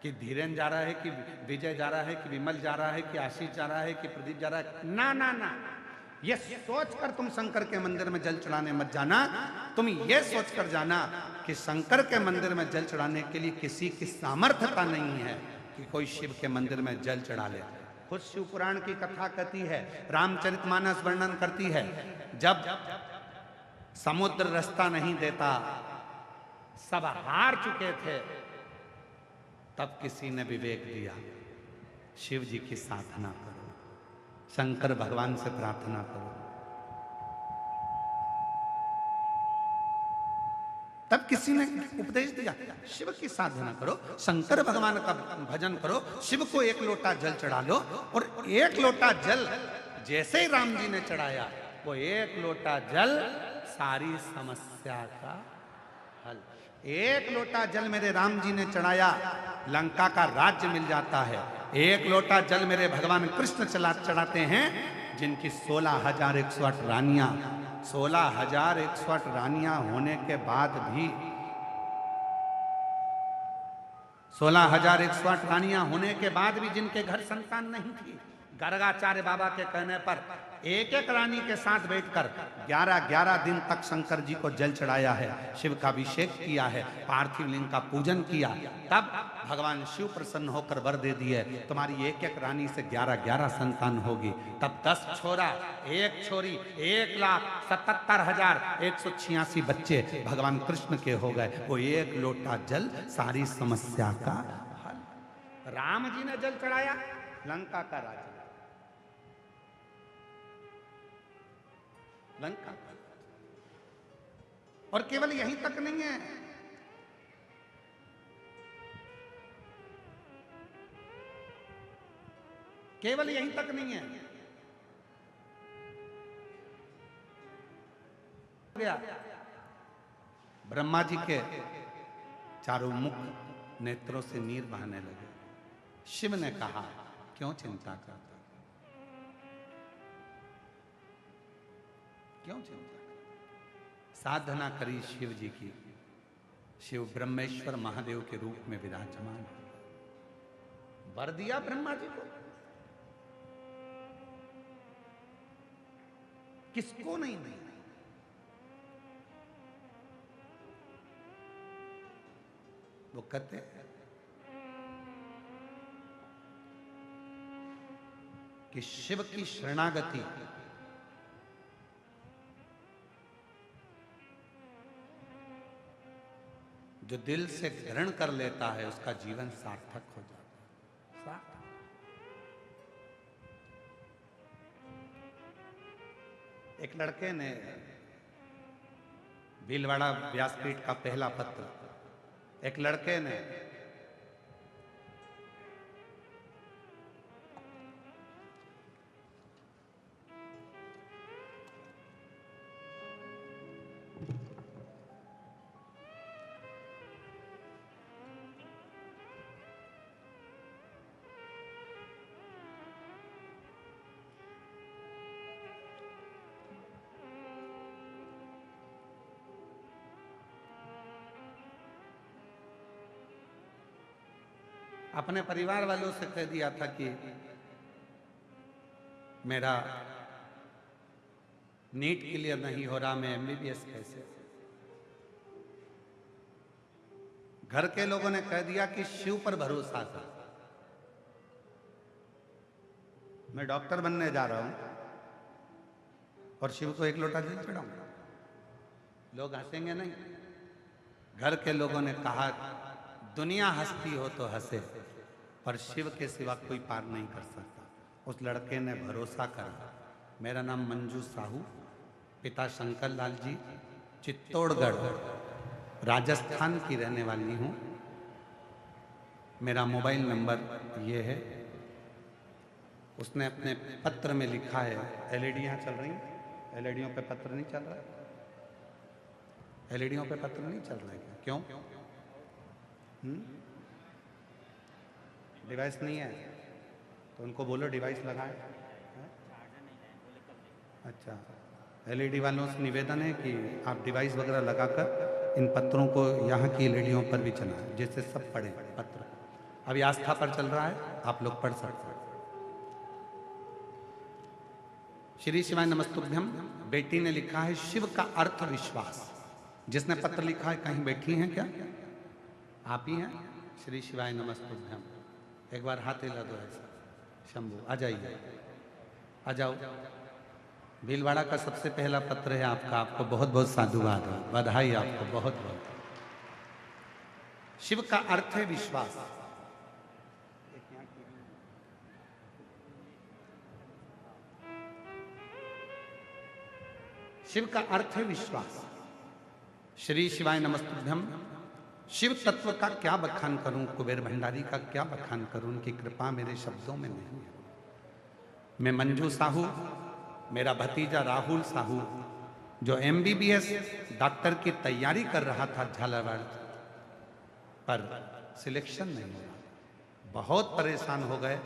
कि धीरेन जा रहा है, कि विजय जा रहा है, कि विमल जा रहा है, कि आशीष जा रहा है, कि प्रदीप जा रहा है। ना ना ना, ये सोचकर तुम शंकर के मंदिर में जल चढ़ाने मत जाना। तुम ये सोचकर जाना कि शंकर के मंदिर में जल चढ़ाने के लिए किसी की सामर्थ्यता नहीं है कि कोई शिव के मंदिर में जल चढ़ा ले। खुद शिव पुराण की कथा कहती है, रामचरितमानस वर्णन करती है, जब समुद्र रास्ता नहीं देता, सब हार चुके थे, तब किसी ने विवेक दिया, शिव जी की साधना करो, शंकर भगवान से प्रार्थना करो। तब किसी ने उपदेश दिया, शिव की साधना करो, शंकर भगवान का भजन करो, शिव को 1 लोटा जल चढ़ा लो। और 1 लोटा जल जैसे ही राम जी ने चढ़ाया, वो एक लोटा जल सारी समस्या का हल। एक लोटा जल मेरे राम जी ने चढ़ाया, लंका का राज्य मिल जाता है। एक लोटा जल मेरे भगवान कृष्ण चढ़ाते हैं, जिनकी 16,108 रानियां, 16,108 रानियां होने के बाद भी 16,108 रानियां होने के बाद भी जिनके घर संतान नहीं थी, गर्गाचार्य बाबा के कहने पर एक एक रानी के साथ बैठकर 11-11 दिन तक शंकर जी को जल चढ़ाया है, शिव का अभिषेक किया है, पार्थिव लिंग का पूजन किया। तब भगवान शिव प्रसन्न होकर वर दे दिए, तुम्हारी एक एक रानी से 11-11 संतान होगी। तब 10 छोरा, एक छोरी, 1,77,186 बच्चे भगवान कृष्ण के हो गए। वो एक लोटा जल सारी समस्या का हल। राम जी ने जल चढ़ाया, लंका का राज्य, लंका। और केवल यहीं तक नहीं है, केवल यहीं तक नहीं है, गया ब्रह्मा जी के चारों मुख नेत्रों से नीर बहने लगे। शिव ने कहा, क्यों चिंता करता, क्यों चिंता? साधना करी शिव जी की, शिव ब्रह्मेश्वर महादेव के रूप में विराजमान, वर दिया ब्रह्मा जी को। किसको नहीं? वो कहते कि शिव की शरणागति जो दिल से ग्रहण कर लेता है, उसका जीवन सार्थक हो जाता है। एक लड़के ने भीलवाड़ा व्यासपीठ का पहला पत्र, एक लड़के ने अपने परिवार वालों से कह दिया था कि मेरा नीट क्लियर नहीं हो रहा, मैं एमबीबीएस कैसे। घर के लोगों ने कह दिया कि शिव पर भरोसा कर, मैं डॉक्टर बनने जा रहा हूं और शिव को एक लोटा जल चढ़ाऊंगा। लोग हंसेंगे नहीं? घर के लोगों ने कहा, दुनिया हंसती हो तो हंसे, पर शिव के सिवा कोई पार नहीं कर सकता। उस लड़के ने भरोसा करा। मेरा नाम मंजू साहू, पिता शंकर लाल जी, चित्तौड़गढ़ राजस्थान की रहने वाली हूँ। मेरा मोबाइल नंबर ये है। उसने अपने पत्र में लिखा है, एलईडियाँ चल रही हैं, एलईडियों पे पत्र नहीं चल रहा, एलईडियों पे पत्र नहीं चल रहा है क्या? क्यों? डिवाइस नहीं है तो उनको बोलो डिवाइस लगाए। अच्छा, एलईडी वालों से निवेदन है कि आप डिवाइस वगैरह लगाकर इन पत्रों को यहाँ की एलईडियों पर भी चलाएं, जिससे सब पढ़ें पत्र। अभी आस्था पर चल रहा है, आप लोग पढ़ सकते हैं। श्री शिवाय नमस्तुभ्यम। बेटी ने लिखा है, शिव का अर्थ विश्वास। जिसने पत्र लिखा है कहीं बैठी हैं क्या? आप ही हैं? श्री शिवाय नमस्तुभ्यम। एक बार हाथ हिला दो ऐसा। शंभू आ जाइए, आ जाओ। भीलवाड़ा का सबसे पहला पत्र है आपका, आपको बहुत बहुत साधुवाद, बधाई आपको बहुत बहुत। शिव का अर्थ है विश्वास। शिव का अर्थ है विश्वास। श्री शिवाय नमस्तुभ्यम। शिव तत्व का क्या बखान करूं, कुबेर भंडारी का क्या बखान करूं, उनकी कृपा मेरे शब्दों में नहीं है। मैं मंजू साहू मेरा भतीजा राहुल साहू जो MBBS डॉक्टर की तैयारी कर रहा था झालावाड़, पर सिलेक्शन नहीं हुआ, बहुत परेशान हो गए।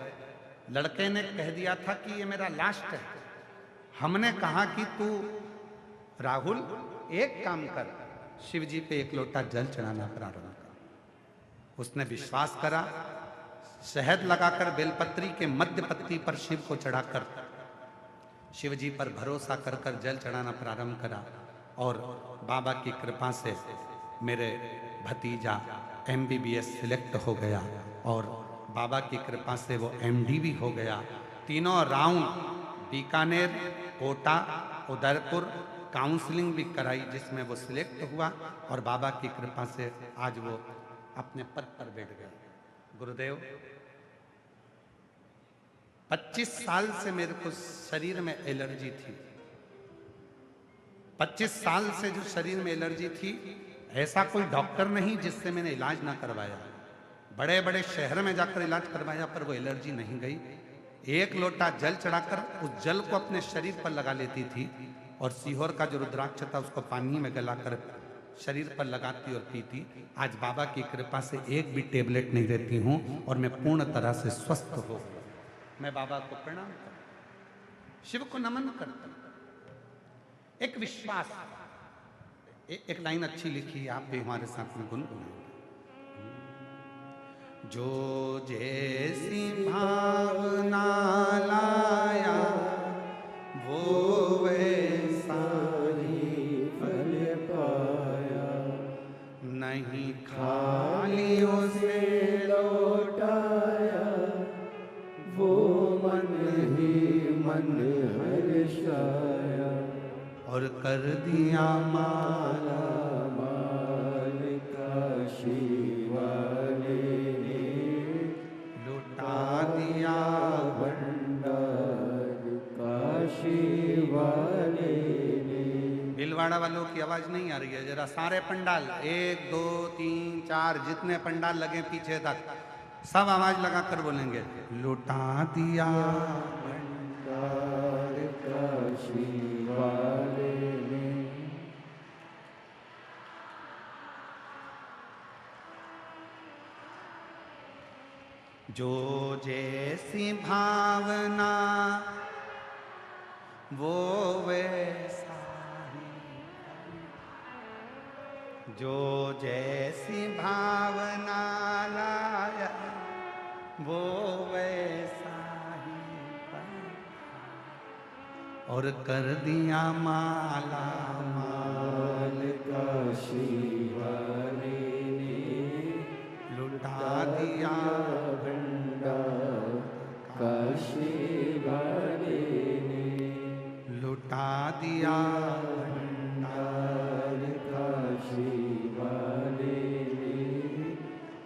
लड़के ने कह दिया था कि ये मेरा लास्ट है। हमने कहा कि तू राहुल एक काम कर, शिव जी पे एक लोटा जल चढ़ाना प्रारंभ कर। उसने विश्वास करा, शहद लगाकर बेलपत्री के मध्य पत्ती पर शिव को चढ़ाकर शिव जी पर भरोसा कर कर जल चढ़ाना प्रारंभ करा, और बाबा की कृपा से मेरे भतीजा MBBS सिलेक्ट हो गया, और बाबा की कृपा से वो MD भी हो गया। तीनों राउंड बीकानेर, कोटा, उदयपुर काउंसलिंग भी कराई, जिसमें वो सिलेक्ट हुआ, और बाबा की कृपा से आज वो अपने पद पर बैठ गए। गुरुदेव, 25 साल से मेरे को शरीर में एलर्जी थी। 25 साल से जो शरीर में एलर्जी थी, ऐसा कोई डॉक्टर नहीं जिससे मैंने इलाज ना करवाया। बड़े बड़े शहर में जाकर इलाज करवाया, पर वो एलर्जी नहीं गई। एक लोटा जल चढ़ाकर उस जल को अपने शरीर पर लगा लेती थी, और सीहोर का जो रुद्राक्ष था उसको पानी में गलाकर शरीर पर लगाती और पीती। आज बाबा की कृपा से एक भी टेबलेट नहीं देती हूँ, और मैं पूर्ण तरह से स्वस्थ हो। मैं बाबा को प्रणाम करता, शिव को नमन करता। एक विश्वास, एक लाइन अच्छी लिखी, आप भी हमारे साथ में गुनगुनाएंगे। जो जैसी भावना लाया वो वैसा ही फल पाया, नहीं खाली उसे लौटाया, वो मन ही मन हर्षाया, और कर दिया माला माल काशी वाले ने, लुटा दिया भंडार काशी वाले ने। भीलवाड़ा वालों की आवाज नहीं आ रही है, जरा सारे पंडाल 1 2 3 4 जितने पंडाल लगे पीछे तक सब आवाज लगाकर बोलेंगे, लुटा दिया भंडार काशी वाले ने। जो जैसी भावना वो वैसा ही, जो जैसी भावना लाया वो वैसा ही पाया, और कर दिया माला माल काशी वाले ने, लुटा दिया भंडार काशी वाले ने, लुटा दिया भंडार काशी वाले ने,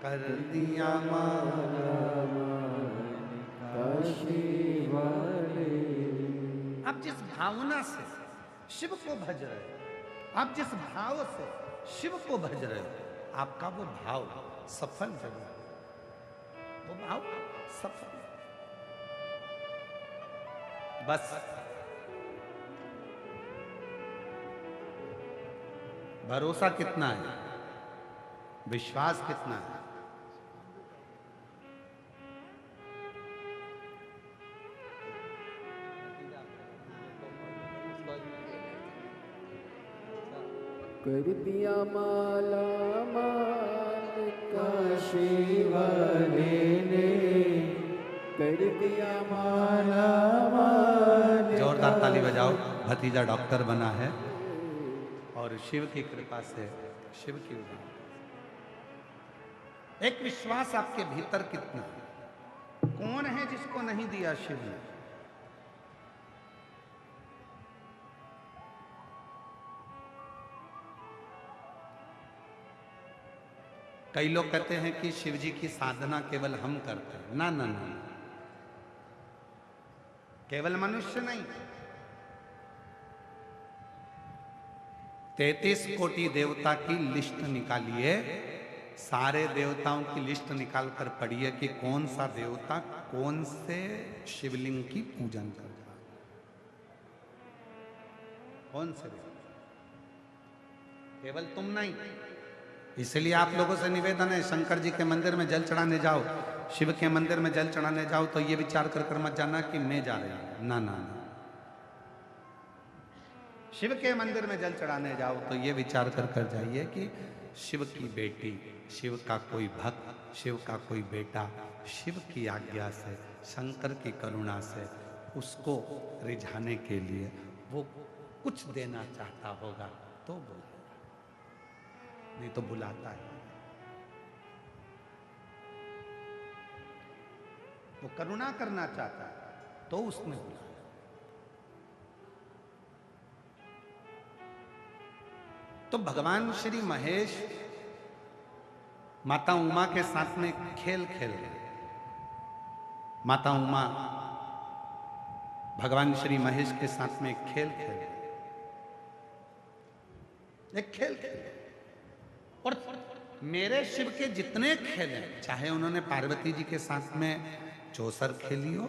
कर दिया माला काशी वाले। आप जिस भावना से शिव को भज रहे हो, आप जिस भाव से शिव को भज रहे हो, आपका वो भाव सफल जरूर, वो भाव सफल। बस भरोसा कितना है, विश्वास कितना है। कर दिया माला माल काशी वाले ने, कर दिया माला माल। जोरदार ताली बजाओ, भतीजा डॉक्टर बना है, और शिव की कृपा से शिव की उदाहरण। एक विश्वास आपके भीतर कितना है, कौन है जिसको नहीं दिया शिव ने। कई लोग कहते हैं कि शिव जी की साधना केवल हम करते हैं। ना ना ना, केवल मनुष्य नहीं, 33 कोटि देवता की लिस्ट निकालिए, सारे देवताओं की लिस्ट निकाल कर पढ़िए कि कौन सा देवता कौन से शिवलिंग की पूजन कर रहा है। कौन से व्यक्ति? केवल तुम नहीं। इसलिए आप लोगों से निवेदन है, शंकर जी के मंदिर में जल चढ़ाने जाओ, शिव के मंदिर में जल चढ़ाने जाओ तो ये विचार कर मत जाना कि मैं जा रही हूं। ना ना ना, शिव के मंदिर में जल चढ़ाने जाओ तो ये विचार कर जाइए कि शिव की बेटी, शिव का कोई भक्त, शिव का कोई बेटा शिव की आज्ञा से, शंकर की करुणा से उसको रिझाने के लिए वो कुछ देना चाहता होगा तो बोलेगा, नहीं तो बुलाता है। वो करुणा करना चाहता है तो उसने बुलाया। तो भगवान श्री महेश माता उमा के साथ में खेल खेल रहे। माता उमा भगवान श्री महेश के साथ में खेल खेल रहे, एक खेल खेल। और मेरे शिव के जितने खेल हैं, चाहे उन्होंने पार्वती जी के साथ में चौसर खेली हो,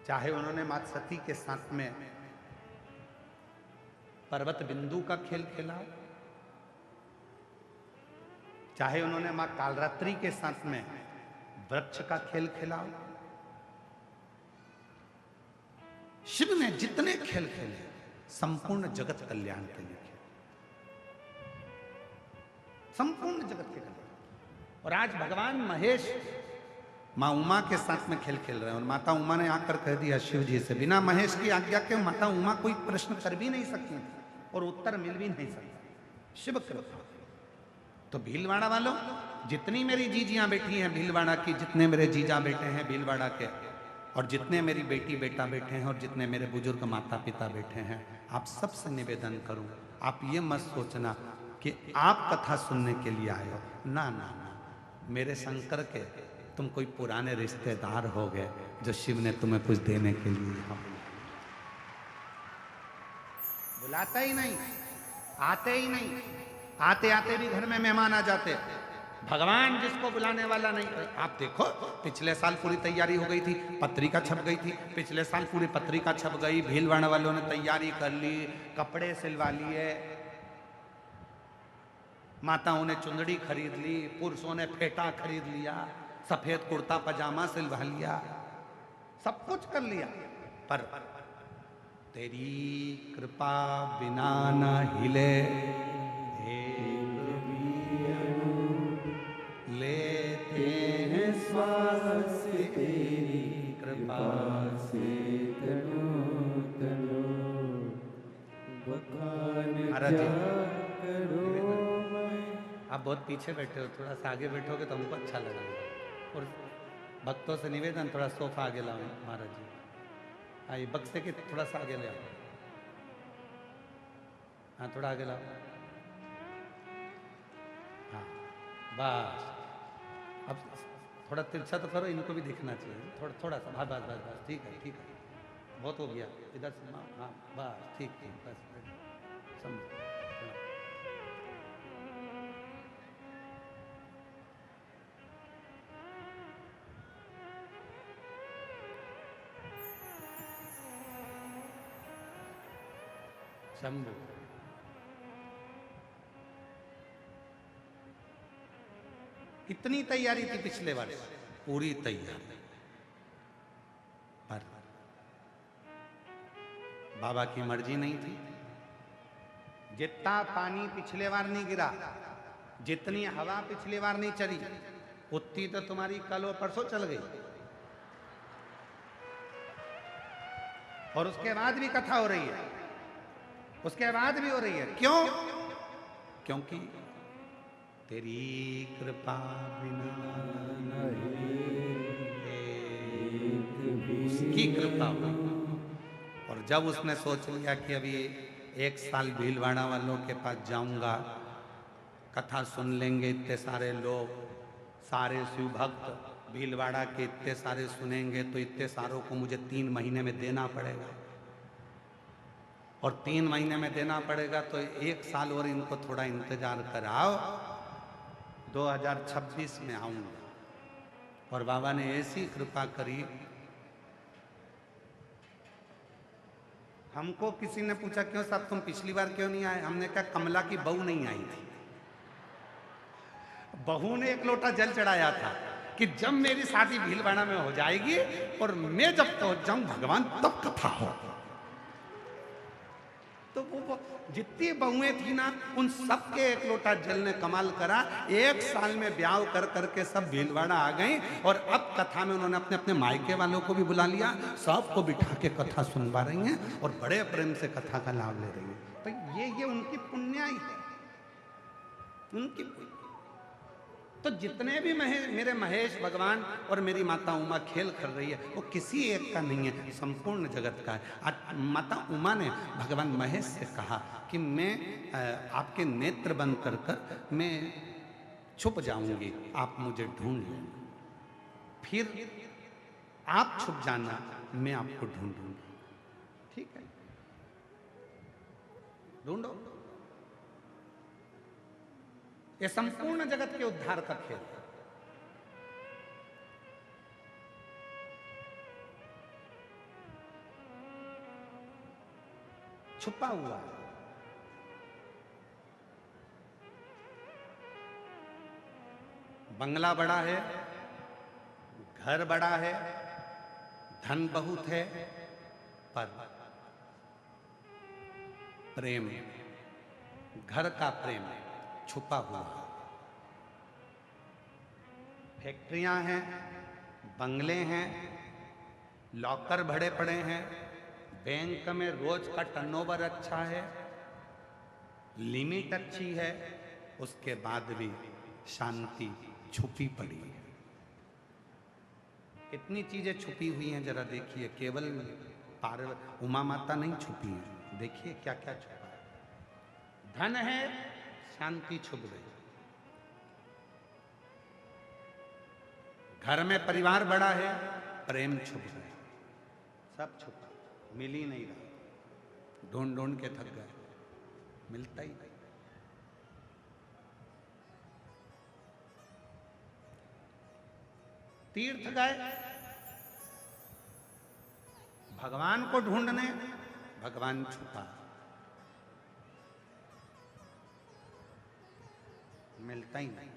चाहे उन्होंने माता सती के साथ में पर्वत बिंदु का खेल खेला हो, चाहे उन्होंने मां कालरात्रि के साथ में वृक्ष का खेल खेला हो, शिव ने जितने खेल खेले संपूर्ण जगत कल्याण के लिए खेले, संपूर्ण जगत के कल्याण। और आज भगवान महेश मां उमा के साथ में खेल खेल रहे हैं और माता उमा ने आकर कह दिया शिव जी से, बिना महेश की आज्ञा के माता उमा कोई प्रश्न कर भी नहीं सकती और उत्तर मिल भी नहीं सकता। शिव कृपा। तो भीलवाड़ा वालों, जितनी मेरी जीजियां बैठी हैं भीलवाड़ा की, जितने मेरे जीजा बेटे हैं भीलवाड़ा के, और जितने मेरी बेटी बेटा बैठे हैं और जितने मेरे बुजुर्ग माता पिता बैठे हैं, आप सबसे निवेदन करूं, आप ये मत सोचना कि आप कथा सुनने के लिए आए हो। ना ना ना, मेरे शंकर के तुम कोई पुराने रिश्तेदार हो गए जो शिव ने तुम्हें कुछ देने के लिए यहाँ बुलाता ही नहीं, आते ही नहीं, आते आते भी घर में मेहमान आ जाते। भगवान जिसको बुलाने वाला नहीं। आप देखो पिछले साल पूरी तैयारी हो गई थी, पत्रिका छप गई थी, पिछले साल पूरी पत्रिका छप गई, भीलवाड़ा वालों ने तैयारी कर ली, कपड़े सिलवा लिए, माताओं ने चुंदड़ी खरीद ली, पुरुषों ने फेटा खरीद लिया, सफेद कुर्ता पजामा सिलवा लिया, सब कुछ कर लिया, पर तेरी कृपा बिना न हिले लेते हैं श्वास तेरी कृपा से तनो तनो महाराज जी, आप बहुत पीछे बैठे हो, थोड़ा सा आगे बैठोगे तो हमको अच्छा लगेगा। और भक्तों से निवेदन, थोड़ा सोफा आगे लाओ महाराज जी, आइए बक्से के थोड़ा सा आगे ले आओ, हाँ थोड़ा आगे लाओ, हाँ बस। अब थोड़ा तिरछा तो करो, इनको भी दिखना चाहिए, थोड़ा थोड़ा सा, हाँ बस बस बस, ठीक है ठीक है, बहुत हो गया, इधर से हाँ बस ठीक ठीक, बस समझ। शंभु कितनी तैयारी थी पिछले वर्ष, पूरी तैयारी, पर बाबा की मर्जी नहीं थी। जितना पानी पिछले बार नहीं गिरा, जितनी हवा पिछले बार नहीं चली, उतनी तो तुम्हारी कल और परसों चल गई, और उसके बाद भी कथा हो रही है, उसके बाद भी हो रही है। क्यों? क्योंकि तेरी कृपा बिना उसकी कृपा हुई। और जब उसने सोच लिया कि अभी एक साल भीलवाड़ा वालों के पास जाऊंगा, कथा सुन लेंगे इतने सारे लोग, सारे शिव भक्त भीलवाड़ा के इतने सारे सुनेंगे, तो इतने सारों को मुझे 3 महीने में देना पड़ेगा, और 3 महीने में देना पड़ेगा तो 1 साल और इनको थोड़ा इंतजार कराओ, 2026 में आऊंगा। और बाबा ने ऐसी कृपा करी, हमको किसी ने पूछा क्यों साहब तुम पिछली बार क्यों नहीं आए? हमने कहा कमला की बहू नहीं आई थी। बहू ने एक लोटा जल चढ़ाया था कि जब मेरी शादी भीलवाड़ा में हो जाएगी और मैं जब पहुंच जाऊं भगवान तब कथा हो। तो वो जितनी बहुएं थी ना उन सबके एक लोटा जल ने कमाल करा। एक साल में ब्याह कर करके सब भीलवाड़ा आ गई और अब कथा में उन्होंने अपने अपने मायके वालों को भी बुला लिया, सबको बिठा के कथा सुनवा रही हैं और बड़े प्रेम से कथा का लाभ ले रही हैं। तो ये उनकी पुण्याई है, उनकी। तो जितने भी मेरे महेश भगवान और मेरी माता उमा खेल कर रही है वो किसी एक का नहीं है, संपूर्ण जगत का है। आज माता उमा ने भगवान महेश से कहा कि मैं आपके नेत्र बंद कर कर मैं छुप जाऊंगी, आप मुझे ढूंढ लेना, फिर आप छुप जाना, मैं आपको ढूंढूंगी। ठीक है, ढूंढो। ये संपूर्ण जगत के उद्धार का खेल है। छुपा हुआ है। बंगला बड़ा है, घर बड़ा है, धन बहुत है, पर प्रेम, घर का प्रेम छुपा हुआ है। फैक्ट्रियां हैं, बंगले हैं, लॉकर भरे पड़े हैं, बैंक में रोज का टर्नओवर अच्छा है, लिमिट अच्छी है, उसके बाद भी शांति छुपी पड़ी है। कितनी चीजें छुपी हुई हैं जरा देखिए। केवल उमा माता नहीं छुपी है, देखिए क्या क्या छुपा है। धन है, शांति छुप गई। घर में परिवार बड़ा है, प्रेम छुप गए। सब छुपा, मिल ही नहीं रहा, ढूंढ ढूंढ के थक गए, मिलता ही नहीं। तीर्थ गए भगवान को ढूंढने, भगवान छुपा, मिलता ही नहीं।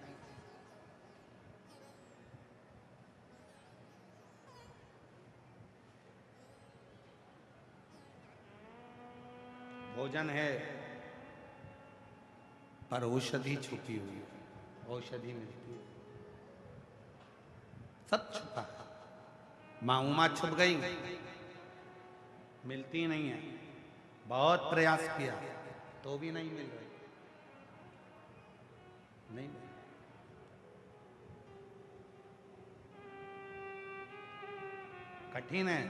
भोजन है पर औषधि छुपी हुई है, औषधि मिलती है, सब छुपा है। मां उमा छुप गई, मिलती नहीं है, बहुत प्रयास किया तो भी नहीं मिल रही, नहीं। कठिन है।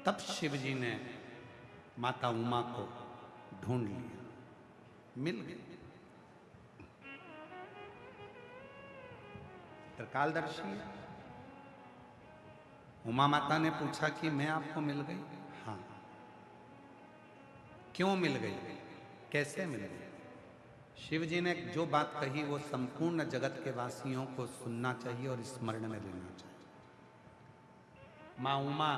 तब शिव जी ने माता उमा को ढूंढ लिया, मिल गई। त्रिकालदर्शी है। उमा माता ने पूछा कि मैं आपको मिल गई? हाँ। क्यों मिल गई, कैसे मिल गई? शिव जी ने जो बात कही वो संपूर्ण जगत के वासियों को सुनना चाहिए और स्मरण में लेना चाहिए। मां उमा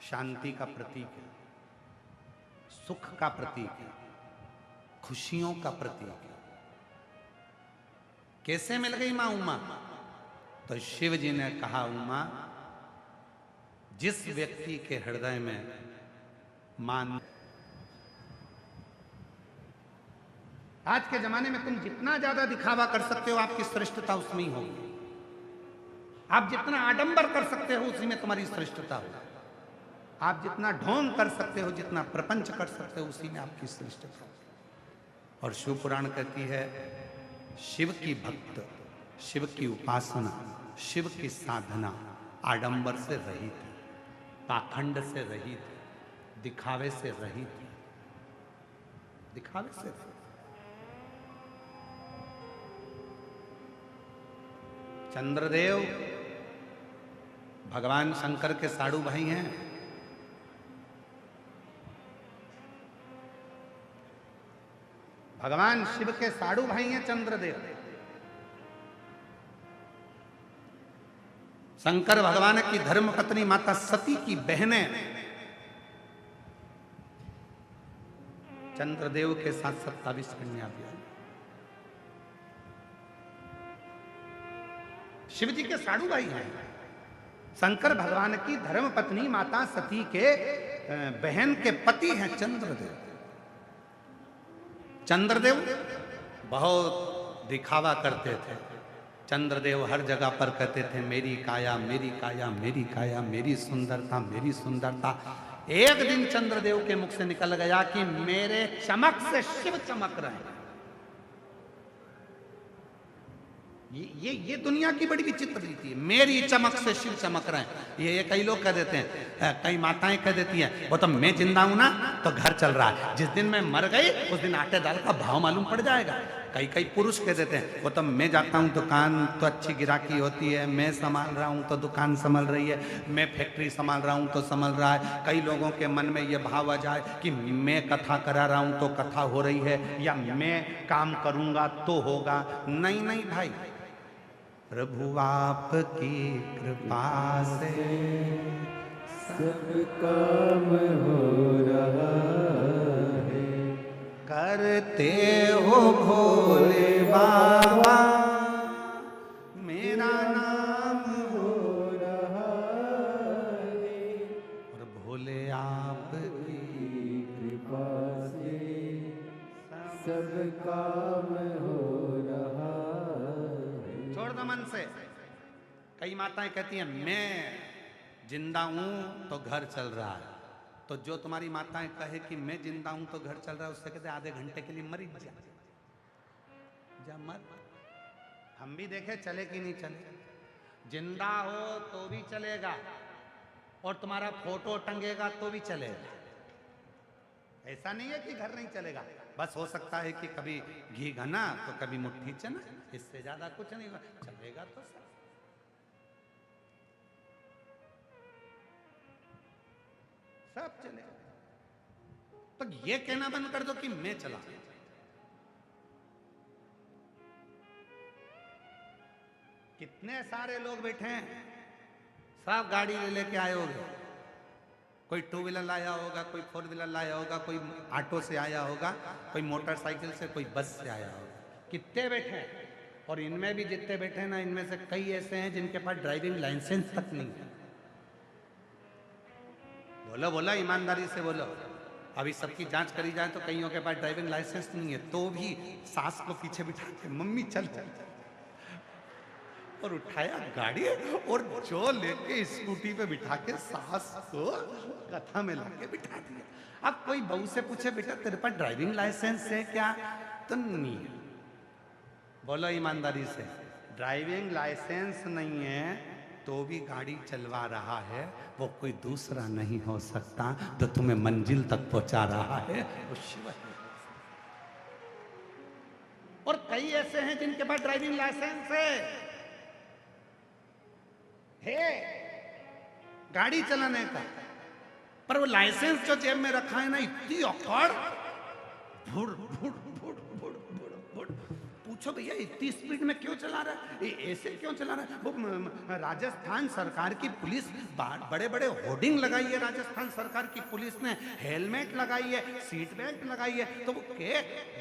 शांति का प्रतीक है, सुख का प्रतीक है, खुशियों का प्रतीक है। कैसे मिल गई मां उमा? तो शिव जी ने कहा, उमा, जिस व्यक्ति के हृदय में मान, आज के जमाने में तुम जितना ज्यादा दिखावा कर सकते हो आपकी श्रेष्ठता उसमें ही होगी। आप जितना आडंबर कर सकते हो उसी में तुम्हारी श्रेष्ठता होगी। आप जितना ढोंग कर सकते हो, जितना प्रपंच कर सकते हो उसी में आपकी श्रेष्ठता होगी। और शिव पुराण कहती है, शिव की भक्त, शिव की उपासना, शिव की साधना आडंबर से रहित है, पाखंड से रहित है, दिखावे से रहित है, दिखावे से रहित। चंद्रदेव भगवान शंकर के साड़ू भाई हैं। भगवान शिव के साड़ू भाई हैं चंद्रदेव। शंकर भगवान की धर्म पत्नी माता सती की बहनें चंद्रदेव के साथ 27 कन्या भी आई। शिव जी के साड़ू भाई हैं। शंकर भगवान की धर्म पत्नी माता सती के बहन के पति हैं चंद्रदेव। चंद्रदेव बहुत दिखावा करते थे। चंद्रदेव हर जगह पर कहते थे मेरी काया मेरी काया मेरी काया, मेरी सुंदरता मेरी सुंदरता। एक दिन चंद्रदेव के मुख से निकल गया कि मेरे चमक से शिव चमक रहे हैं। ये दुनिया की बड़ी विचित्र रीति है, मेरी चमक से शिव चमक रहे हैं। ये कई लोग कह देते हैं, कई माताएं कह देती हैं वो तो मैं जिंदा हूं ना तो घर चल रहा है, जिस दिन मैं मर गई उस दिन आटे दाल का भाव मालूम पड़ जाएगा। कई पुरुष कह देते हैं वो तो मैं जाता हूं दुकान तो अच्छी गिराकी होती है, मैं संभाल रहा हूं तो दुकान संभल रही है, मैं फैक्ट्री संभाल रहा हूं तो संभल रहा है। कई लोगों के मन में ये भाव आ जाए कि मैं कथा करा रहा हूं तो कथा हो रही है, या मैं काम करूंगा तो होगा। नहीं नहीं भाई, प्रभु आपकी कृपा से सब काम हो रहा है, करते हो भोले बाबा मेरा नाम हो रहा है, और भोले आपकी कृपा से सब काम हो रहा है। छोड़ दो मन से। कई माताएं कहती हैं मैं जिंदा हूं तो घर चल रहा है, तो जो तुम्हारी माताएं कहे कि मैं जिंदा हूं तो घर चल रहा है, उससे कहते आधे घंटे के लिए मर जा, जा मर। हम भी देखे चले कि नहीं चले। जिंदा हो तो भी चलेगा और तुम्हारा फोटो टंगेगा तो भी चलेगा। ऐसा नहीं है कि घर नहीं चलेगा, बस हो सकता है कि कभी घी घना तो कभी मुट्ठी चना, इससे ज्यादा कुछ नहीं होगा। चलेगा तो सब चलेगा। तो ये कहना बंद कर दो कि मैं चला। कितने सारे लोग बैठे हैं, सब गाड़ी ले लेके आए होंगे। कोई टू व्हीलर लाया होगा, कोई फोर व्हीलर लाया होगा, कोई ऑटो से आया होगा, कोई मोटरसाइकिल से, कोई बस से आया होगा। कितने बैठे हैं, और इनमें भी जितने बैठे हैं ना, इनमें से कई ऐसे हैं जिनके पास ड्राइविंग लाइसेंस तक नहीं है। बोलो बोलो, ईमानदारी से बोलो। अभी सबकी जांच करी जाए तो कईयों के पास ड्राइविंग लाइसेंस नहीं है, तो भी सास को पीछे बिठा के मम्मी चल चल, और उठाया गाड़ी और जो लेके स्कूटी पे बिठा के सास को कथा में लाके बिठा दिया। अब कोई बहू से पूछे बेटा तेरे पास ड्राइविंग लाइसेंस है क्या, तो नहीं है। बोलो ईमानदारी से, ड्राइविंग लाइसेंस नहीं है तो भी गाड़ी चलवा रहा है, वो कोई दूसरा नहीं हो सकता जो तुम्हें मंजिल तक पहुंचा रहा है, वो शिव है। और कई ऐसे हैं जिनके पास ड्राइविंग लाइसेंस है गाड़ी चलाने का, पर वो लाइसेंस जो जेब में रखा है ना, इतनी औकाड़, भुड़ भुड़ भुड़ भुड़ भुड़ भुड़। पूछो भैया इतनी स्पीड में क्यों चला रहा है, ऐसे क्यों चला रहा है। वो राजस्थान सरकार की पुलिस बड़े बड़े होर्डिंग लगाई है, राजस्थान सरकार की पुलिस ने हेलमेट लगाई है, सीट बेल्ट लगाई है, तो वो के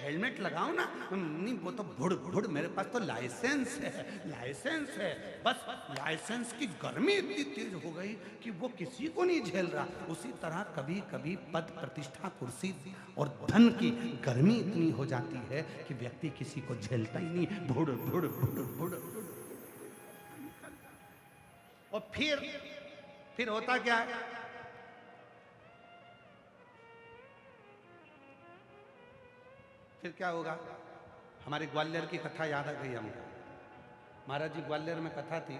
हेलमेट लगाओ ना, नहीं वो तो भुड़ भुड़, मेरे पास तो लाइसेंस है। बस लाइसेंस की गर्मी इतनी तेज हो गई कि वो किसी को नहीं झेल रहा। उसी तरह कभी कभी पद प्रतिष्ठा कुर्सी और धन की गर्मी इतनी हो जाती है कि व्यक्ति किसी को झेलता ही नहीं, भुड़ भुड़ भुड़ भुड़। और फिर होता क्या है, फिर क्या होगा। हमारे ग्वालियर की कथा याद आ गई हमको। महाराज जी ग्वालियर में कथा थी,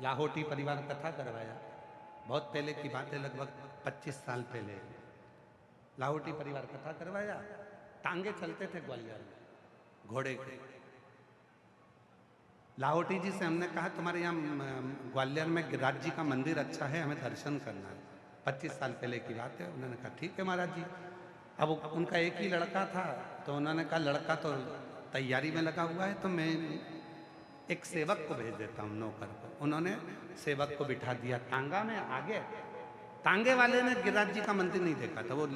लाहौटी परिवार कथा करवाया, बहुत पहले की बात है, लगभग 25 साल पहले। लाहौटी परिवार कथा करवाया, टांगे चलते थे ग्वालियर में घोड़े के। लाहौटी जी से हमने कहा तुम्हारे यहाँ ग्वालियर में गिरिराज जी का मंदिर अच्छा है, हमें दर्शन करना है। 25 साल पहले की बात है। उन्होंने कहा ठीक है महाराज जी। अब उनका एक ही लड़का था, तो उन्होंने कहा लड़का तो तैयारी में लगा हुआ है, तो मैं एक सेवक को भेज देता हूँ, नौकर को। उन्होंने सेवक को बिठा दिया तांगा में आगे। तांगे वाले ने गिरिराज जी का मंदिर नहीं देखा था, वो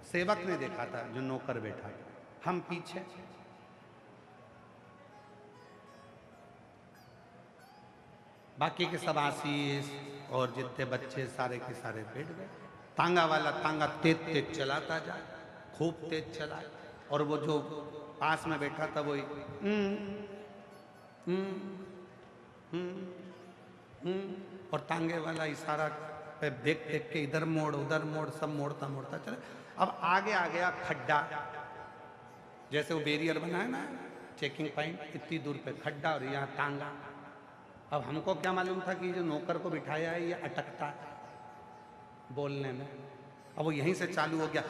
सेवक ने देखा था जो नौकर बैठा था, हम पीछे। बाकी के सब आशीष और जितने बच्चे सारे के सारे बैठ गए। तांगा वाला तांगा तेज तेज चलाता जाए, खूब तेज चलाए, और वो जो पास में बैठा था वही और तांगे वाला इशारा पे देख देख के इधर मोड़ उधर मोड़, सब मोड़ता मोड़ता चले। अब आगे आ गया खड्डा, जैसे वो बैरियर बनाया ना चेकिंग पॉइंट, इतनी दूर पे खड्डा और यहाँ तांगा। अब हमको क्या मालूम था कि जो नौकर को बिठाया है ये अटकता है बोलने में। अब वो यहीं से चालू हो गया